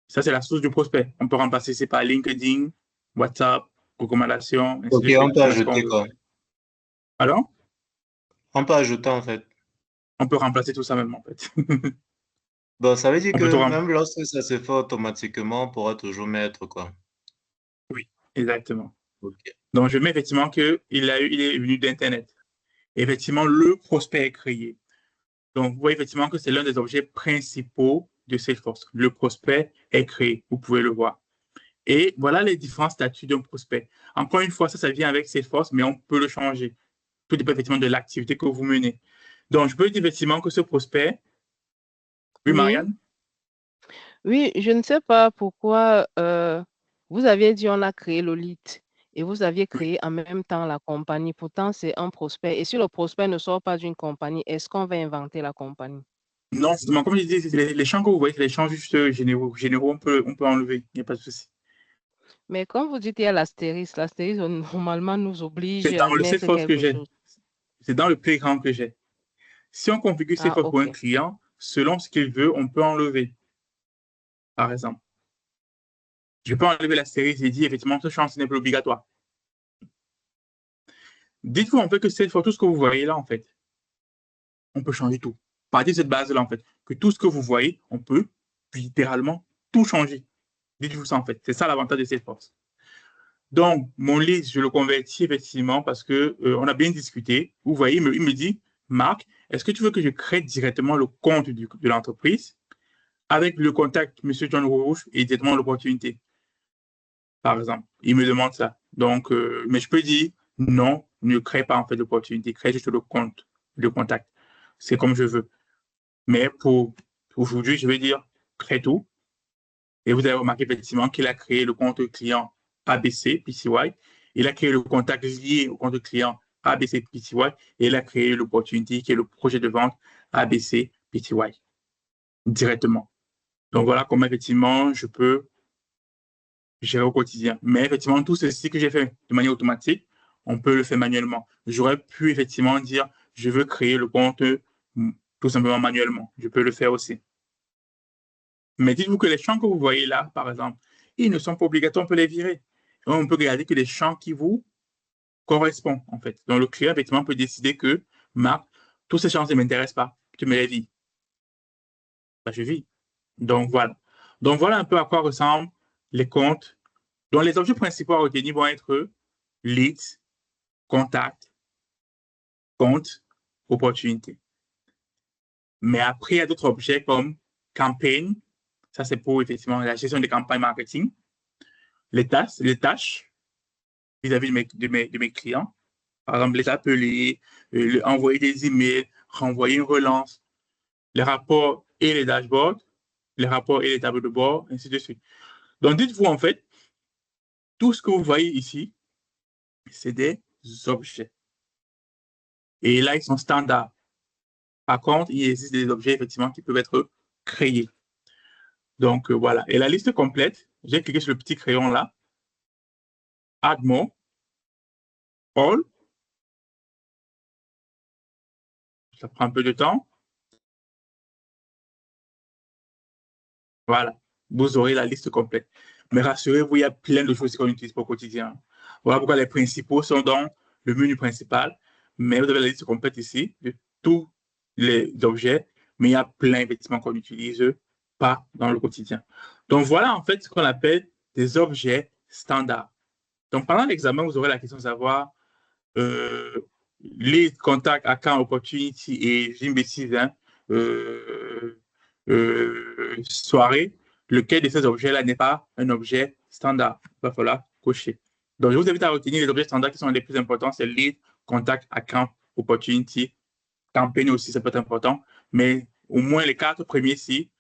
Ça, c'est la source du prospect. On peut remplacer ça par LinkedIn, WhatsApp, recommandations, ainsi OK, de suite. on peut On met ce qu'on ajouter veut. quoi? Alors, On peut ajouter en fait. on peut remplacer tout ça même, en fait. Bon, ça veut dire On peut tout que remplacer. même lorsque ça se fait automatiquement, on pourra toujours mettre quoi? Oui, exactement. OK. Donc, je mets effectivement il est venu d'Internet. Effectivement, le prospect est créé. Donc, vous voyez effectivement que c'est l'un des objets principaux de Salesforce. Le prospect est créé. Vous pouvez le voir. Et voilà les différents statuts d'un prospect. Encore une fois, ça vient avec Salesforce, mais on peut le changer. Tout dépend effectivement de l'activité que vous menez. Donc, je peux dire effectivement que ce prospect, oui, Oui. Marianne, Oui, je ne sais pas pourquoi vous aviez dit on a créé le lead et vous aviez oui. créé en même temps la compagnie. Pourtant, c'est un prospect. Et si le prospect ne sort pas d'une compagnie, est-ce qu'on va inventer la compagnie? Non, justement, comme je disais, les champs que vous voyez, c'est les champs juste généraux, on peut enlever, il n'y a pas de souci. Mais quand vous dites il y a l'astérisque, l'astérisque normalement nous oblige C'est à dans le mettre Salesforce que quelque j'ai. chose. C'est dans le playground que j'ai. Si on configure Ah, Salesforce pour un OK. client, selon ce qu'il veut, on peut enlever, par exemple. Je peux enlever l'astérisque et dire effectivement ce champ, ce n'est plus obligatoire. Dites-vous en fait que Salesforce, tout ce que vous voyez là, en fait, on peut changer tout. Partez de cette base-là, en fait, que tout ce que vous voyez, on peut littéralement tout changer. Dites-vous ça, en fait. C'est ça l'avantage de Salesforce. Donc, mon lead, je le convertis effectivement parce que on a bien discuté. Vous voyez, il me dit, Marc, est-ce que tu veux que je crée directement le compte de l'entreprise avec le contact M. John Rouge et directement l'opportunité, par exemple? Il me demande ça. Donc, mais je peux dire, non, ne crée pas en fait l'opportunité, crée juste le compte, le contact. C'est comme je veux. Mais pour aujourd'hui, je vais dire, crée tout. Et vous avez remarqué effectivement qu'il a créé le compte client ABC PCY. Il a créé le contact lié au compte client ABC PCY et il a créé l'opportunité qui est le projet de vente ABC PCY directement. Donc voilà comment effectivement je peux gérer au quotidien. Mais effectivement, tout ceci que j'ai fait de manière automatique, on peut le faire manuellement. J'aurais pu effectivement dire, je veux créer le compte tout simplement manuellement. Je peux le faire aussi. Mais dites-vous que les champs que vous voyez là, par exemple, ils ne sont pas obligatoires, on peut les virer. On peut garder que les champs qui vous correspondent, en fait. Donc, le client, effectivement, peut décider que, Marc, tous ces champs ne m'intéressent pas, tu me les vis. Ben, je vis. Donc, voilà. Donc, voilà un peu à quoi ressemblent les comptes. Donc, les objets principaux à retenir vont être leads, contact, compte, opportunité. Mais après, il y a d'autres objets comme campaign. Ça, c'est pour effectivement la gestion des campagnes marketing. Les tâches vis-à-vis de mes clients. Par exemple, les appeler, envoyer des emails, renvoyer une relance, les rapports et les dashboards, les rapports et les tableaux de bord, ainsi de suite. Donc, dites-vous en fait, tout ce que vous voyez ici, c'est des objets. Et là, ils sont standards. Par contre, il existe des objets, effectivement, qui peuvent être créés. Donc, voilà. Et la liste complète, j'ai cliqué sur le petit crayon là. Add more. All. Ça prend un peu de temps. Voilà. Vous aurez la liste complète. Mais rassurez-vous, il y a plein de choses qu'on utilise pour le quotidien. Voilà pourquoi les principaux sont dans le menu principal. Mais vous avez la liste complète ici de tous les objets. Mais il y a plein, effectivement, qu'on n'utilise pas dans le quotidien. Donc, voilà, en fait, ce qu'on appelle des objets standards. Donc, pendant l'examen, vous aurez la question de savoir lead, contact, account, opportunity et j'ai une bêtise, hein, soirée, lequel de ces objets-là n'est pas un objet standard. Il va falloir cocher. Donc, je vous invite à retenir les objets standards qui sont les plus importants, c'est lead, contact, account, opportunity, campaign aussi, ça peut être important, mais au moins les 4 premiers-ci,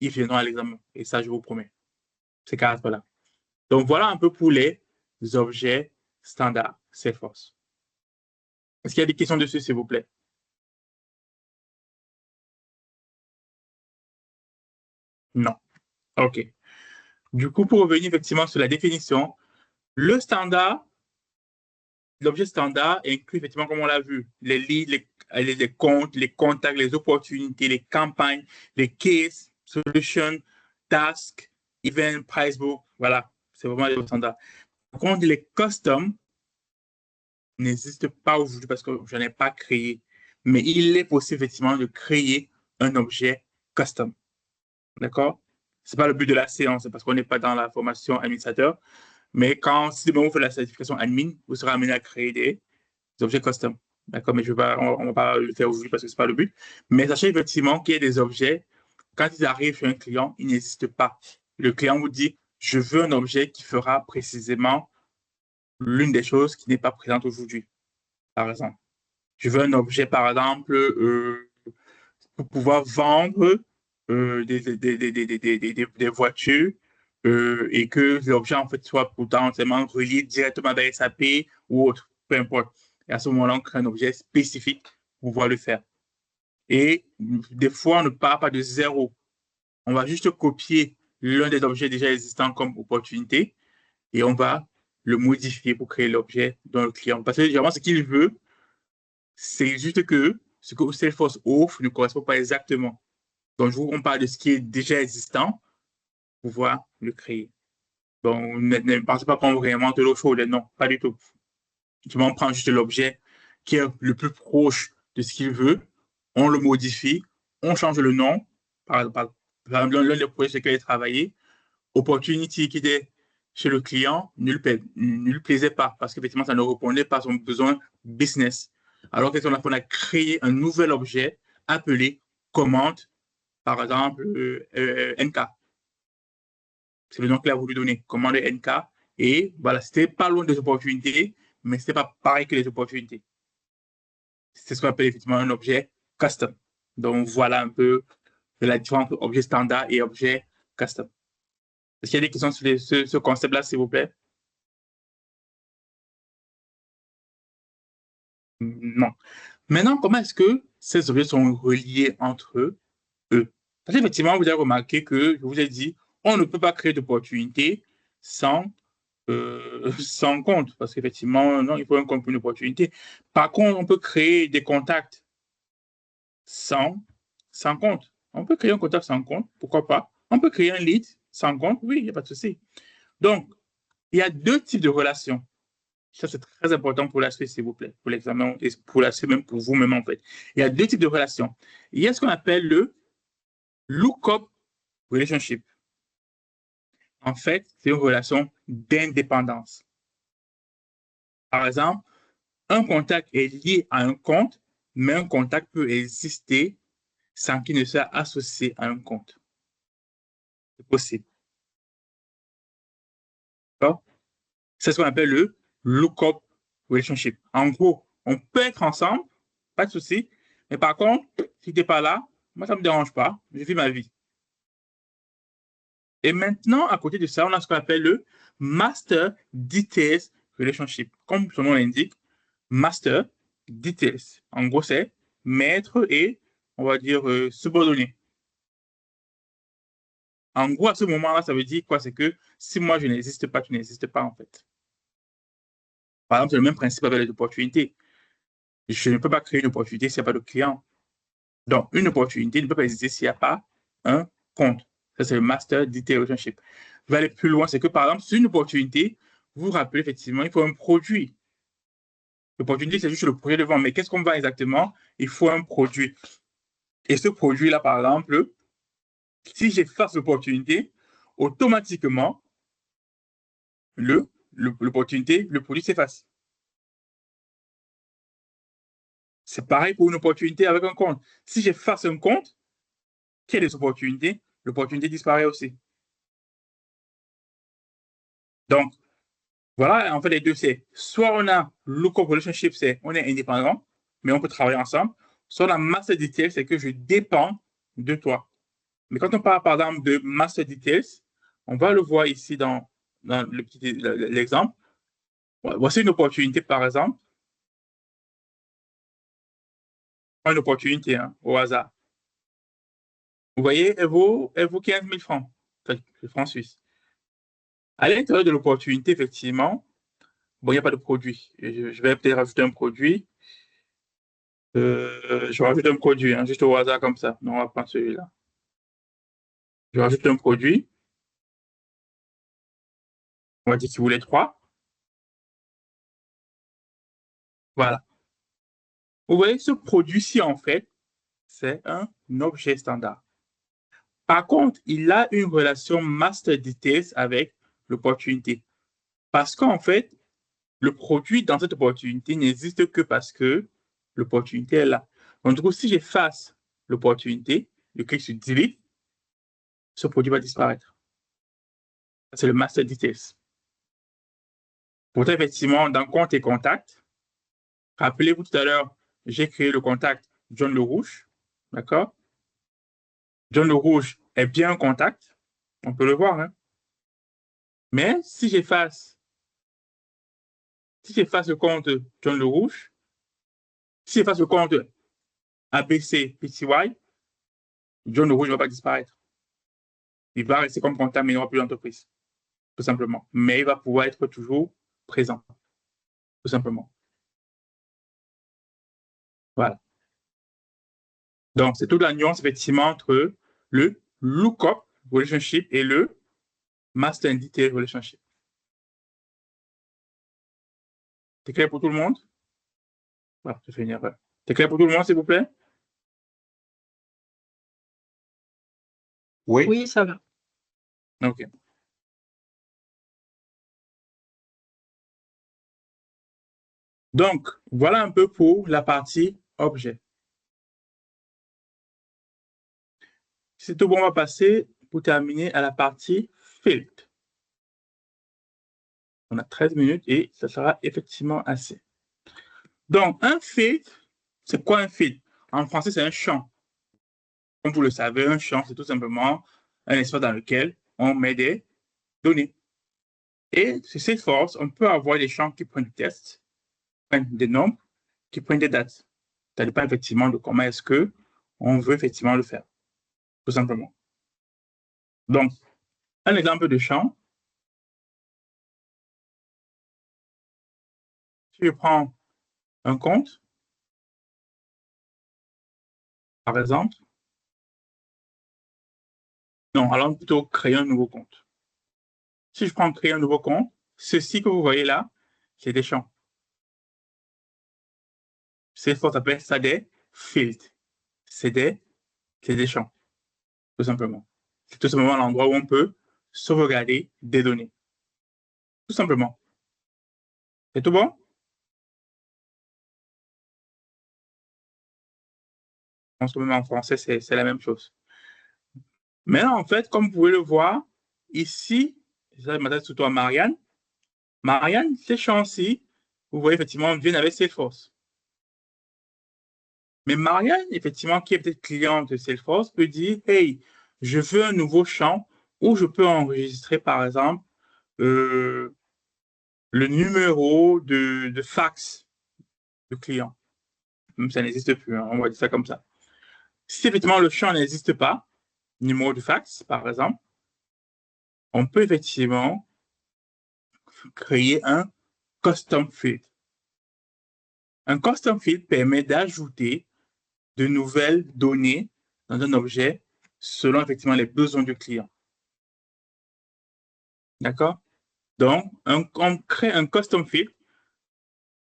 ils viendront à l'examen. Et ça, je vous promets. Ces 4-là. Donc, voilà un peu pour les objets standards, Salesforce. Est-ce qu'il y a des questions dessus, s'il vous plaît? Non. OK. Du coup, pour revenir effectivement sur la définition, le standard, l'objet standard inclut effectivement, comme on l'a vu, les leads, les comptes, les contacts, les opportunités, les campagnes, les cases, solutions, tasks, event, price book. Voilà, c'est vraiment les standards. Par contre, les custom n'existent pas aujourd'hui parce que je n'ai pas créé. Mais il est possible effectivement de créer un objet custom. D'accord? Ce n'est pas le but de la séance, parce qu'on n'est pas dans la formation administrateur. Mais si demain vous faites la certification admin, vous serez amené à créer des objets custom. D'accord? Mais on ne va pas le faire aujourd'hui parce que ce n'est pas le but. Mais sachez effectivement qu'il y a des objets, quand ils arrivent chez un client, ils n'existent pas. Le client vous dit, je veux un objet qui fera précisément l'une des choses qui n'est pas présente aujourd'hui, par exemple. Je veux un objet, par exemple, pour pouvoir vendre des voitures et que l'objet en fait soit potentiellement relié directement avec SAP ou autre, peu importe. Et à ce moment-là, on crée un objet spécifique pour pouvoir le faire. Et des fois, on ne part pas de zéro. On va juste copier l'un des objets déjà existants comme opportunité et on va le modifier pour créer l'objet dans le client. Parce que généralement, ce qu'il veut, c'est juste que ce que Salesforce offre ne correspond pas exactement. Donc, on parle de ce qui est déjà existant pour pouvoir le créer. Donc, ne pensez pas qu'on réinvente l'eau chaude. Non, pas du tout. On prend juste l'objet qui est le plus proche de ce qu'il veut, on le modifie, on change le nom. Par exemple, l'un des projets sur lesquels il travaillait, Opportunity qui était chez le client ne lui plaisait pas parce qu'effectivement, ça ne répondait pas à son besoin business. Alors qu'est-ce qu'on a fait? On a créé un nouvel objet appelé commande, par exemple, NK. C'est le nom qu'il a voulu donner, commande NK. Et voilà, c'était pas loin des opportunités, mais c'était pas pareil que les opportunités. C'est ce qu'on appelle effectivement un objet custom. Donc, voilà un peu la différence entre objet standard et objet custom. Est-ce qu'il y a des questions sur ce concept-là, s'il vous plaît? Non. Maintenant, comment est-ce que ces objets sont reliés entre eux? Parce qu'effectivement, vous avez remarqué que je vous ai dit, on ne peut pas créer d'opportunités sans sans compte, parce qu'effectivement, non, il faut un compte pour une opportunité. Par contre, on peut créer des contacts sans compte. On peut créer un contact sans compte, pourquoi pas. On peut créer un lead sans compte, oui, il n'y a pas de souci. Donc, il y a deux types de relations. Ça, c'est très important pour l'aspect, s'il vous plaît, pour l'examen et pour l'aspect même pour vous-même, en fait. Il y a deux types de relations. Il y a ce qu'on appelle le lookup relationship. En fait, c'est une relation d'indépendance. Par exemple, un contact est lié à un compte, mais un contact peut exister sans qu'il ne soit associé à un compte. C'est possible. C'est ce qu'on appelle le lookup relationship. En gros, on peut être ensemble, pas de souci, mais par contre, si tu n'es pas là, moi, ça ne me dérange pas, je vis ma vie. Et maintenant, à côté de ça, on a ce qu'on appelle le Master Details Relationship. Comme son nom l'indique, Master Details. En gros, c'est maître et, on va dire, subordonné. En gros, à ce moment-là, ça veut dire quoi? C'est que si moi, je n'existe pas, tu n'existes pas, en fait. Par exemple, c'est le même principe avec les opportunités. Je ne peux pas créer une opportunité s'il n'y a pas de client. Donc, une opportunité ne peut pas exister s'il n'y a pas un compte. Ça, c'est le Master Detail Relationship. Je vais aller plus loin, c'est que, par exemple, sur une opportunité, vous vous rappelez effectivement, il faut un produit. L'opportunité, c'est juste le projet de vente. Mais qu'est-ce qu'on vend exactement? Il faut un produit. Et ce produit-là, par exemple, si j'efface l'opportunité, automatiquement, l'opportunité, le produit s'efface. C'est pareil pour une opportunité avec un compte. Si j'efface un compte, quelle est les opportunités? L'opportunité disparaît aussi. Donc, voilà, en fait, les deux, c'est soit on a lookup relationship, c'est on est indépendant, mais on peut travailler ensemble. Soit la master detail, c'est que je dépends de toi. Mais quand on parle, par exemple, de master details, on va le voir ici dans l'exemple. Voici une opportunité, par exemple. Une opportunité, hein, au hasard. Vous voyez, elle vaut 15 000 francs, francs suisses. À l'intérieur de l'opportunité, effectivement, bon, il n'y a pas de produit. Je vais peut-être rajouter un produit. Je rajoute un produit, hein, juste au hasard comme ça. Non, on va prendre celui-là. Je rajoute un produit. On va dire qu'il voulait 3. Voilà. Vous voyez, ce produit-ci, en fait, c'est un objet standard. Par contre, il a une relation master details avec l'opportunité. Parce qu'en fait, le produit dans cette opportunité n'existe que parce que l'opportunité est là. Donc, du coup, si j'efface l'opportunité, je clique sur Delete, ce produit va disparaître. C'est le master details. Pourtant, effectivement, dans compte et contact, rappelez-vous tout à l'heure, j'ai créé le contact John Le Rouge. D'accord? John Le Rouge est bien un contact. On peut le voir. Hein? Mais si j'efface le compte John Le Rouge, si j'efface le compte ABC PTY, John Le Rouge ne va pas disparaître. Il va rester comme contact, mais il n'y aura plus d'entreprise. Tout simplement. Mais il va pouvoir être toujours présent. Tout simplement. Voilà. Donc, c'est toute la nuance, effectivement, entre le lookup relationship et le master detail relationship. C'est clair pour tout le monde? Voilà, j'ai fait une erreur. C'est clair pour tout le monde, s'il vous plaît? Oui. Oui, ça va. OK. Donc, voilà un peu pour la partie objet. C'est tout bon, on va passer pour terminer à la partie field. On a 13 minutes et ça sera effectivement assez. Donc, un field, c'est quoi un field? En français, c'est un champ. Comme vous le savez, un champ, c'est tout simplement un espace dans lequel on met des données. Et sur Salesforce, on peut avoir des champs qui prennent des tests, qui prennent des nombres, qui prennent des dates. Ça dépend effectivement de comment est-ce qu'on veut effectivement le faire, tout simplement. Donc, un exemple de champ, Si je prends un compte, par exemple, non, allons plutôt créer un nouveau compte. Si je prends créer un nouveau compte, ceci que vous voyez là, c'est des champs. Salesforce appelle ça des fields. C'est des champs, tout simplement. C'est tout simplement l'endroit où on peut sauvegarder des données. Tout simplement. C'est tout bon? Je pense que même en français, c'est la même chose. Maintenant, en fait, comme vous pouvez le voir, ici, je m'adresse surtout à Marianne. Marianne, ces champs-ci, vous voyez effectivement, viennent avec Salesforce. Mais Marianne, effectivement, qui est peut-être cliente de Salesforce, peut dire, hey, je veux un nouveau champ où je peux enregistrer, par exemple, le numéro de fax du client. Même ça n'existe plus, hein, on va dire ça comme ça. Si effectivement le champ n'existe pas, numéro de fax, par exemple, on peut effectivement créer un custom field. Un custom field permet d'ajouter de nouvelles données dans un objet selon effectivement les besoins du client. D'accord? Donc, on crée un custom field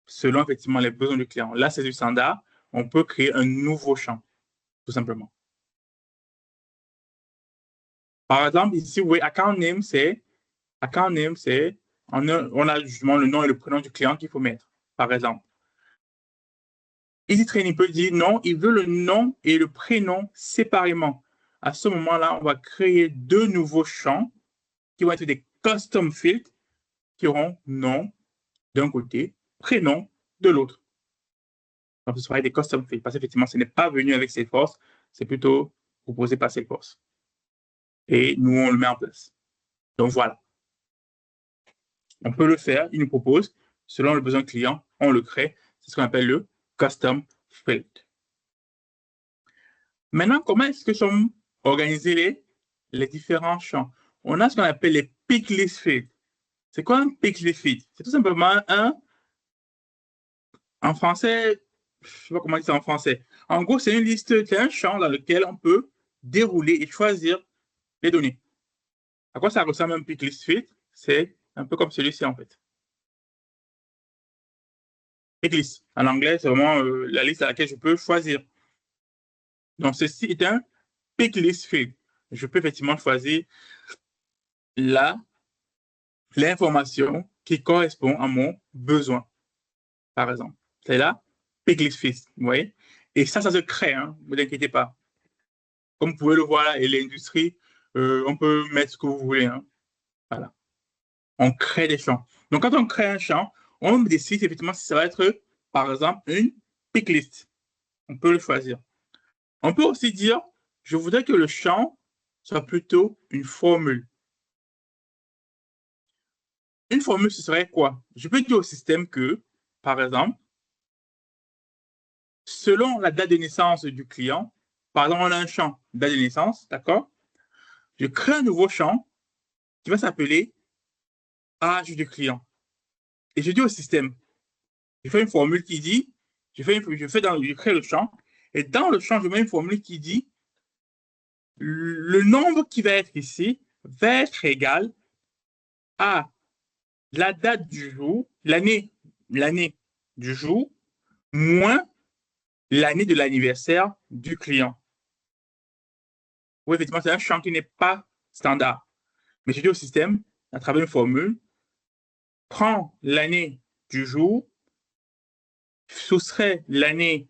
selon effectivement les besoins du client. Là, c'est du standard. On peut créer un nouveau champ, tout simplement. Par exemple, ici, vous voyez, account name, c'est on a justement le nom et le prénom du client qu'il faut mettre, par exemple. Easy Training peut dire non, il veut le nom et le prénom séparément. À ce moment-là, on va créer deux nouveaux champs qui vont être des custom fields qui auront nom d'un côté, prénom de l'autre. Donc, ce sera des custom fields parce qu'effectivement, ce n'est pas venu avec Salesforce, c'est plutôt proposé par Salesforce. Et nous, on le met en place. Donc, voilà. On peut le faire, il nous propose, selon le besoin client, on le crée. C'est ce qu'on appelle le custom field. Maintenant, comment est-ce que sont organisés les différents champs? On a ce qu'on appelle les pick list fields. C'est quoi un pick list field? C'est tout simplement en français, je ne sais pas comment dire ça en français. En gros, c'est une liste, c'est un champ dans lequel on peut dérouler et choisir les données. À quoi ça ressemble un pick list field? C'est un peu comme celui-ci en fait. Pick list. En anglais, c'est vraiment la liste à laquelle je peux choisir. Donc, ceci est un pick list field. Je peux effectivement choisir l'information qui correspond à mon besoin, par exemple. C'est là, pick list field, vous voyez? Et ça se crée, hein, ne vous inquiétez pas. Comme vous pouvez le voir là, et l'industrie, on peut mettre ce que vous voulez. Hein. Voilà. On crée des champs. Donc, quand on crée un champ, on décide effectivement si ça va être, par exemple, une pick list. On peut le choisir. On peut aussi dire, je voudrais que le champ soit plutôt une formule. Une formule, ce serait quoi? Je peux dire au système que, par exemple, selon la date de naissance du client, par exemple, on a un champ date de naissance, d'accord? Je crée un nouveau champ qui va s'appeler âge du client. Et je dis au système, je fais une formule qui dit, je crée le champ, et dans le champ, je mets une formule qui dit, le nombre qui va être ici va être égal à la date du jour, l'année du jour, moins l'année de l'anniversaire du client. Oui, effectivement, c'est un champ qui n'est pas standard. Mais je dis au système, à travers une formule, prends l'année du jour, soustrais l'année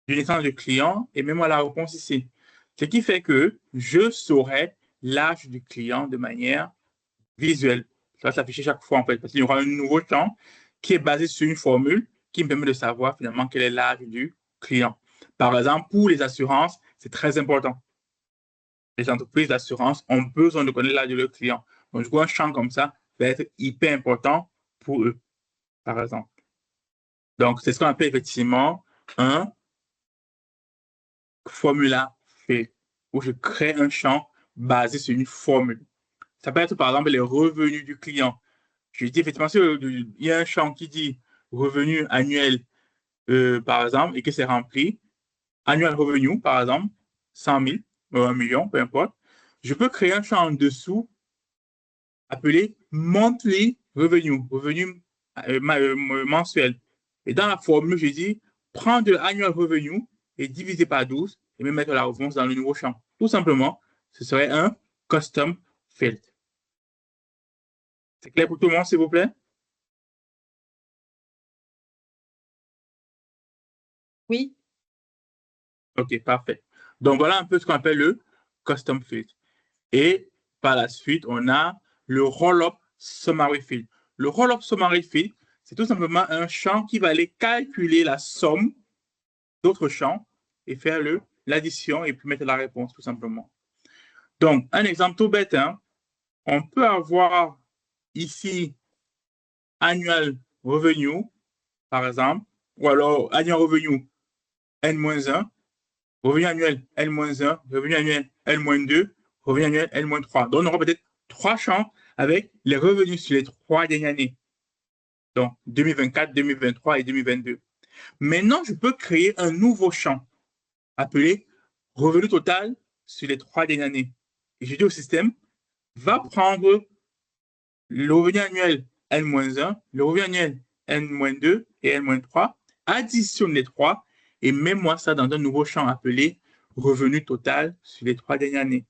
de naissance du client et mets-moi la réponse ici. Ce qui fait que je saurai l'âge du client de manière visuelle. Ça va s'afficher chaque fois, en fait, parce qu'il y aura un nouveau champ qui est basé sur une formule qui me permet de savoir finalement quel est l'âge du client. Par exemple, pour les assurances, c'est très important. Les entreprises d'assurance ont besoin de connaître l'âge de leurs clients. Donc, du coup, un champ comme ça va être hyper important pour eux, par exemple. Donc, c'est ce qu'on appelle effectivement un formula field, où je crée un champ basé sur une formule. Ça peut être, par exemple, les revenus du client. Je dis effectivement, il y a un champ qui dit revenu annuel, par exemple, et que c'est rempli, annual revenue, par exemple, 100 000, 1 million, peu importe, je peux créer un champ en dessous appelé monthly revenue, revenu mensuel. Et dans la formule, je dis prendre l'annual revenue et diviser par 12 et me mettre la réponse dans le nouveau champ. Tout simplement, ce serait un custom field. C'est clair pour tout le monde, s'il vous plaît? Oui. OK, parfait. Donc, voilà un peu ce qu'on appelle le custom field. Et par la suite, on a le roll-up summary field. Le roll-up summary field, c'est tout simplement un champ qui va aller calculer la somme d'autres champs et faire l'addition et puis mettre la réponse, tout simplement. Donc, un exemple tout bête, hein, on peut avoir ici annual revenue, par exemple, ou alors annual revenue N-1, revenu annuel N-1, revenu annuel N-2, revenu annuel N-3. Donc, on aura peut-être 3 champs avec les revenus sur les 3 dernières années. Donc, 2024, 2023 et 2022. Maintenant, je peux créer un nouveau champ appelé revenu total sur les 3 dernières années. Et je dis au système, va prendre le revenu annuel N-1, le revenu annuel N-2 et N-3, additionne les 3 et mets-moi ça dans un nouveau champ appelé revenu total sur les 3 dernières années.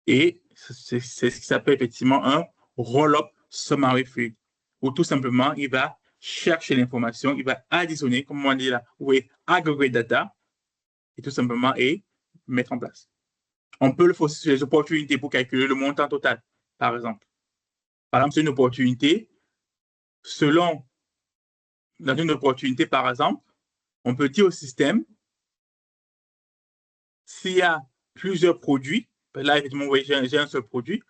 Et c'est ce qui s'appelle effectivement un roll-up summary field, où tout simplement, il va chercher l'information, il va additionner, comme on dit là, oui, aggregate data, et tout simplement, et mettre en place. On peut le faire aussi sur les opportunités pour calculer le montant total, par exemple. Par exemple, c'est une opportunité, dans une opportunité, par exemple, on peut dire au système, s'il y a plusieurs produits, là, effectivement, vous voyez, j'ai un seul produit,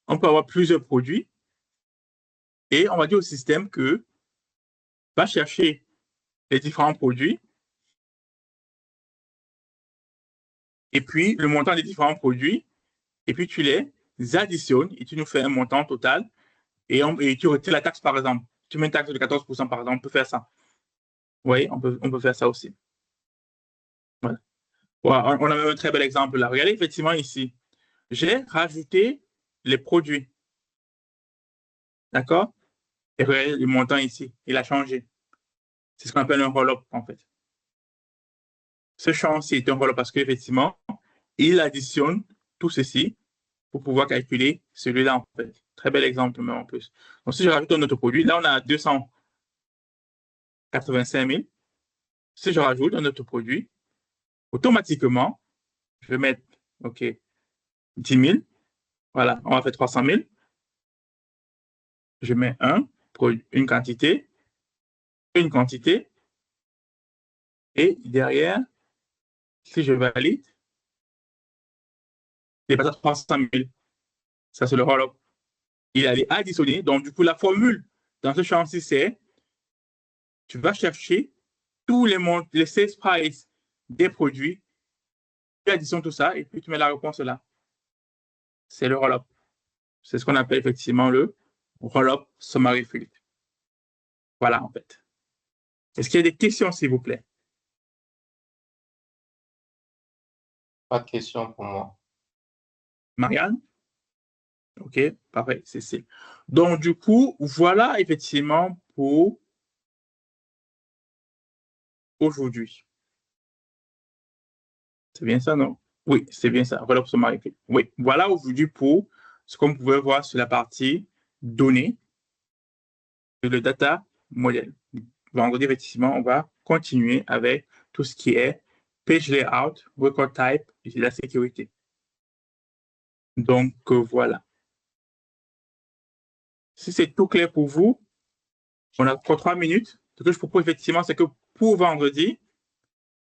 on peut avoir plusieurs produits, et on va dire au système que va chercher les différents produits, et puis le montant des différents produits, et puis tu les additionnes, et tu nous fais un montant total, et tu retires la taxe, par exemple. Tu mets une taxe de 14%, par exemple, on peut faire ça. Vous voyez, on peut faire ça aussi. Voilà. Voilà, on a même un très bel exemple là. Regardez, effectivement, ici, j'ai rajouté les produits. D'accord? Et regardez le montant ici, il a changé. C'est ce qu'on appelle un roll-up, en fait. Ce champ-ci est un roll-up parce qu'effectivement, il additionne tout ceci pour pouvoir calculer celui-là, en fait. Très bel exemple, même en plus. Donc, si je rajoute un autre produit, là, on a 285 000. Si je rajoute un autre produit, automatiquement, je vais mettre, OK, 10 000. Voilà, on va faire 300 000. Je mets une quantité, et derrière, si je valide, il passe à 300 000. Ça, c'est le roll-up. Il allait additionner. Donc, du coup, la formule dans ce champ-ci, c'est tu vas chercher tous les sales price des produits, tu additionnes tout ça, et puis tu mets la réponse là. C'est le roll-up. C'est ce qu'on appelle effectivement le roll-up summary field. Voilà, en fait. Est-ce qu'il y a des questions, s'il vous plaît? Pas de question pour moi. Marianne? OK, parfait, Cécile. Donc, du coup, voilà effectivement pour aujourd'hui. C'est bien ça, non? Oui, c'est bien ça. Roll-up summary field. Oui, voilà aujourd'hui pour ce qu'on pouvait voir sur la partie données de le data model. Vendredi, effectivement, on va continuer avec tout ce qui est page layout, record type et la sécurité. Donc, voilà. Si c'est tout clair pour vous, on a encore 3 minutes. Ce que je propose effectivement, c'est que pour vendredi,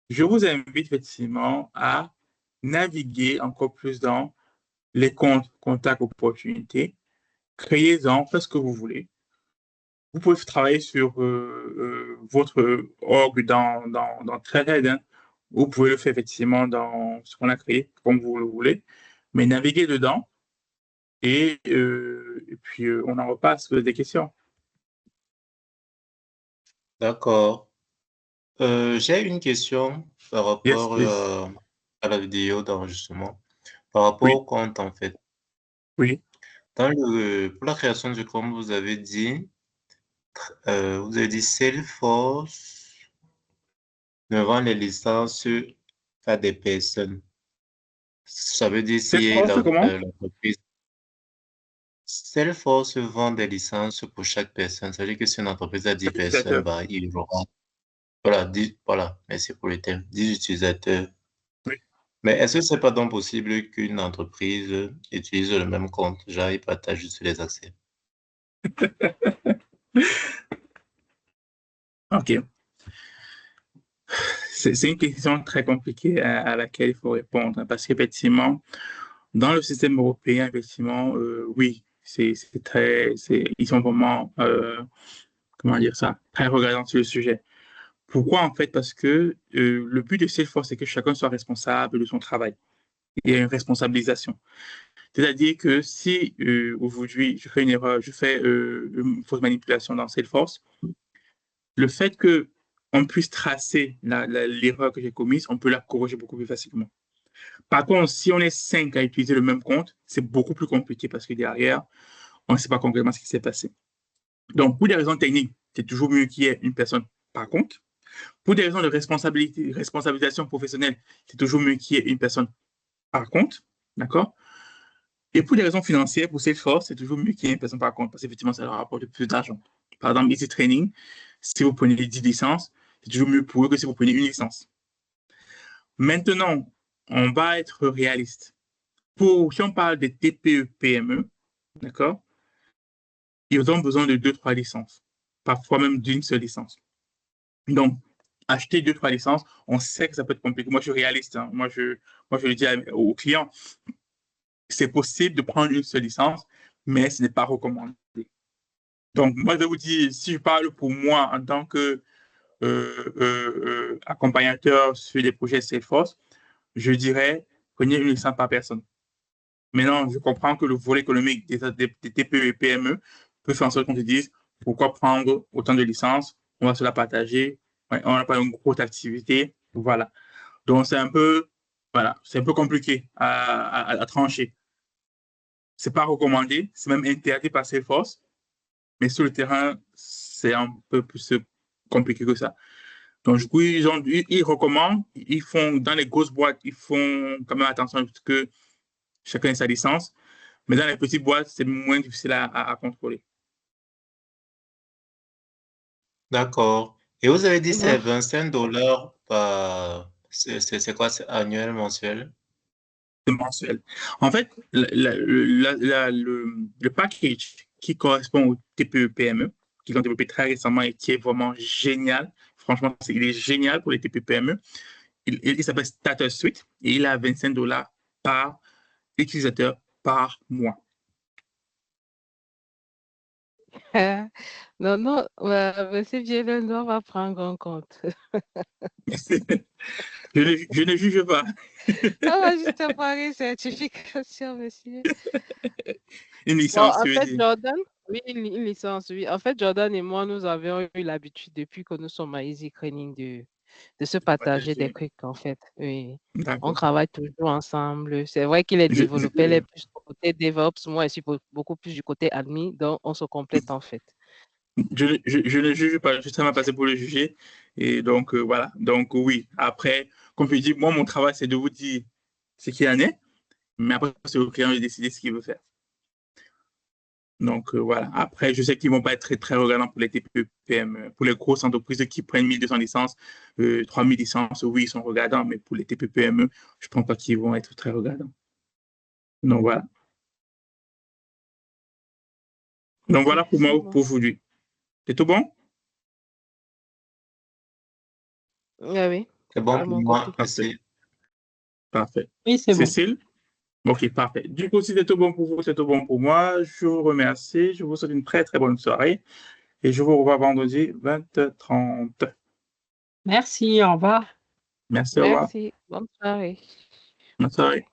je vous invite effectivement à naviguer encore plus dans les comptes, contacts, opportunités. Créez-en, faites ce que vous voulez. Vous pouvez travailler sur votre org dans Thread, hein. Vous pouvez le faire effectivement dans ce qu'on a créé, comme vous le voulez, mais naviguez dedans et puis on en repasse des questions. D'accord. J'ai une question par Yes, rapport please. à la vidéo d'enregistrement, par rapport Oui, au compte en fait. oui. Pour la création du compte, vous avez dit Salesforce ne vend les licences qu'à des personnes. Ça veut dire Cette si force, comment? l'entreprise Salesforce vend des licences pour chaque personne. Ça veut dire que si une entreprise a 10 personnes, Utilisateur. bah, il aura, voilà, 10, voilà, merci pour le terme, 10 utilisateurs. Oui. Mais est-ce que c'est pas donc possible qu'une entreprise utilise le même compte, genre il partage juste les accès? OK. C'est une question très compliquée à laquelle il faut répondre, hein, parce qu'effectivement, dans le système européen, effectivement, oui, ils sont vraiment, comment dire ça, très regardants sur le sujet. Pourquoi en fait? Parce que le but de Salesforce, c'est que chacun soit responsable de son travail. Il y a une responsabilisation. C'est-à-dire que si aujourd'hui je fais une erreur, je fais une fausse manipulation dans Salesforce, le fait que on puisse tracer l'erreur que j'ai commise, on peut la corriger beaucoup plus facilement. Par contre, si on est 5 à utiliser le même compte, c'est beaucoup plus compliqué parce que derrière, on ne sait pas concrètement ce qui s'est passé. Donc, pour des raisons techniques, c'est toujours mieux qu'il y ait une personne par compte. Pour des raisons de responsabilisation professionnelle, c'est toujours mieux qu'il y ait une personne par compte. D'accord? Et pour des raisons financières, pour Salesforce, c'est toujours mieux qu'il y ait une personne par compte parce qu'effectivement, ça leur rapporte plus d'argent. Par exemple, Easy Training, si vous prenez 10 licences, c'est toujours mieux pour eux que si vous prenez une licence. Maintenant, on va être réaliste. Si on parle des TPE, PME, d'accord, ils ont besoin de deux, trois licences, parfois même d'une seule licence. Donc, acheter deux, trois licences, on sait que ça peut être compliqué. Moi, je suis réaliste, hein. Moi, je le dis aux clients, c'est possible de prendre une seule licence, mais ce n'est pas recommandé. Donc, moi, je vais vous dire, si je parle pour moi en tant que accompagnateur sur des projets Salesforce, je dirais, prenez une licence par personne. Maintenant, je comprends que le volet économique des TPE et PME peut faire en sorte qu'on se dise pourquoi prendre autant de licences, on va se la partager, ouais, on n'a pas une grosse activité, voilà. Donc, voilà, c'est un peu compliqué à trancher. C'est pas recommandé, c'est même interdit par Salesforce, mais sur le terrain, c'est un peu plus compliqué que ça. Donc, du coup, ils recommandent, ils font, dans les grosses boîtes, ils font quand même attention à ce que chacun ait sa licence. Mais dans les petites boîtes, c'est moins difficile à contrôler. D'accord. Et vous avez dit c'est Bon, 25 $ par, c'est quoi, c'est annuel, mensuel? C'est mensuel. En fait, le package qui correspond au TPE-PME, qu'ils ont développé très récemment et qui est vraiment génial, franchement, il est génial pour les TPE-PME, il s'appelle Starter Suite et il a 25 $ par utilisateur par mois. non, non, monsieur Viellon va prendre en compte. Je ne juge pas. On va juste avoir une certification, monsieur. Une Bon, licence, en tu veux fait, dire. Jordan, oui, une licence, oui. En fait, Jordan et moi, nous avions eu l'habitude, depuis que nous sommes à Easy Training, de se partager des Partager. trucs, en fait. Oui. On D'accord. travaille toujours ensemble. C'est vrai qu'il est Je, développé, elle est plus du côté DevOps, moi, je suis beaucoup plus du côté admin, donc on se complète, en fait. je ne juge pas, justement passé pour le juger. Et donc, voilà. Donc, oui. Après, comme je dis, moi, mon travail, c'est de vous dire ce qu'il en est. Mais après, c'est au client de décider ce qu'il veut faire. Donc, voilà. Après, je sais qu'ils ne vont pas être très, très regardants pour les TPE, PME. Pour les grosses entreprises qui prennent 1200 licences, 3000 licences, oui, ils sont regardants. Mais pour les TPE, PME, je ne pense pas qu'ils vont être très regardants. Donc, voilà. Donc, Ok, voilà pour c'est moi, bon. pour aujourd'hui. C'est tout bon? Oui, oui, C'est bon de pour mon moi, côté. Parfait. merci. Parfait. Oui, c'est bon. Cécile? Ok, parfait. Du coup, si c'est tout bon pour vous, c'est tout bon pour moi. Je vous remercie. Je vous souhaite une très, très bonne soirée. Et je vous revois vendredi 20h30. Merci, au revoir. Merci, au revoir. Merci. Bonne soirée. Bonne soirée.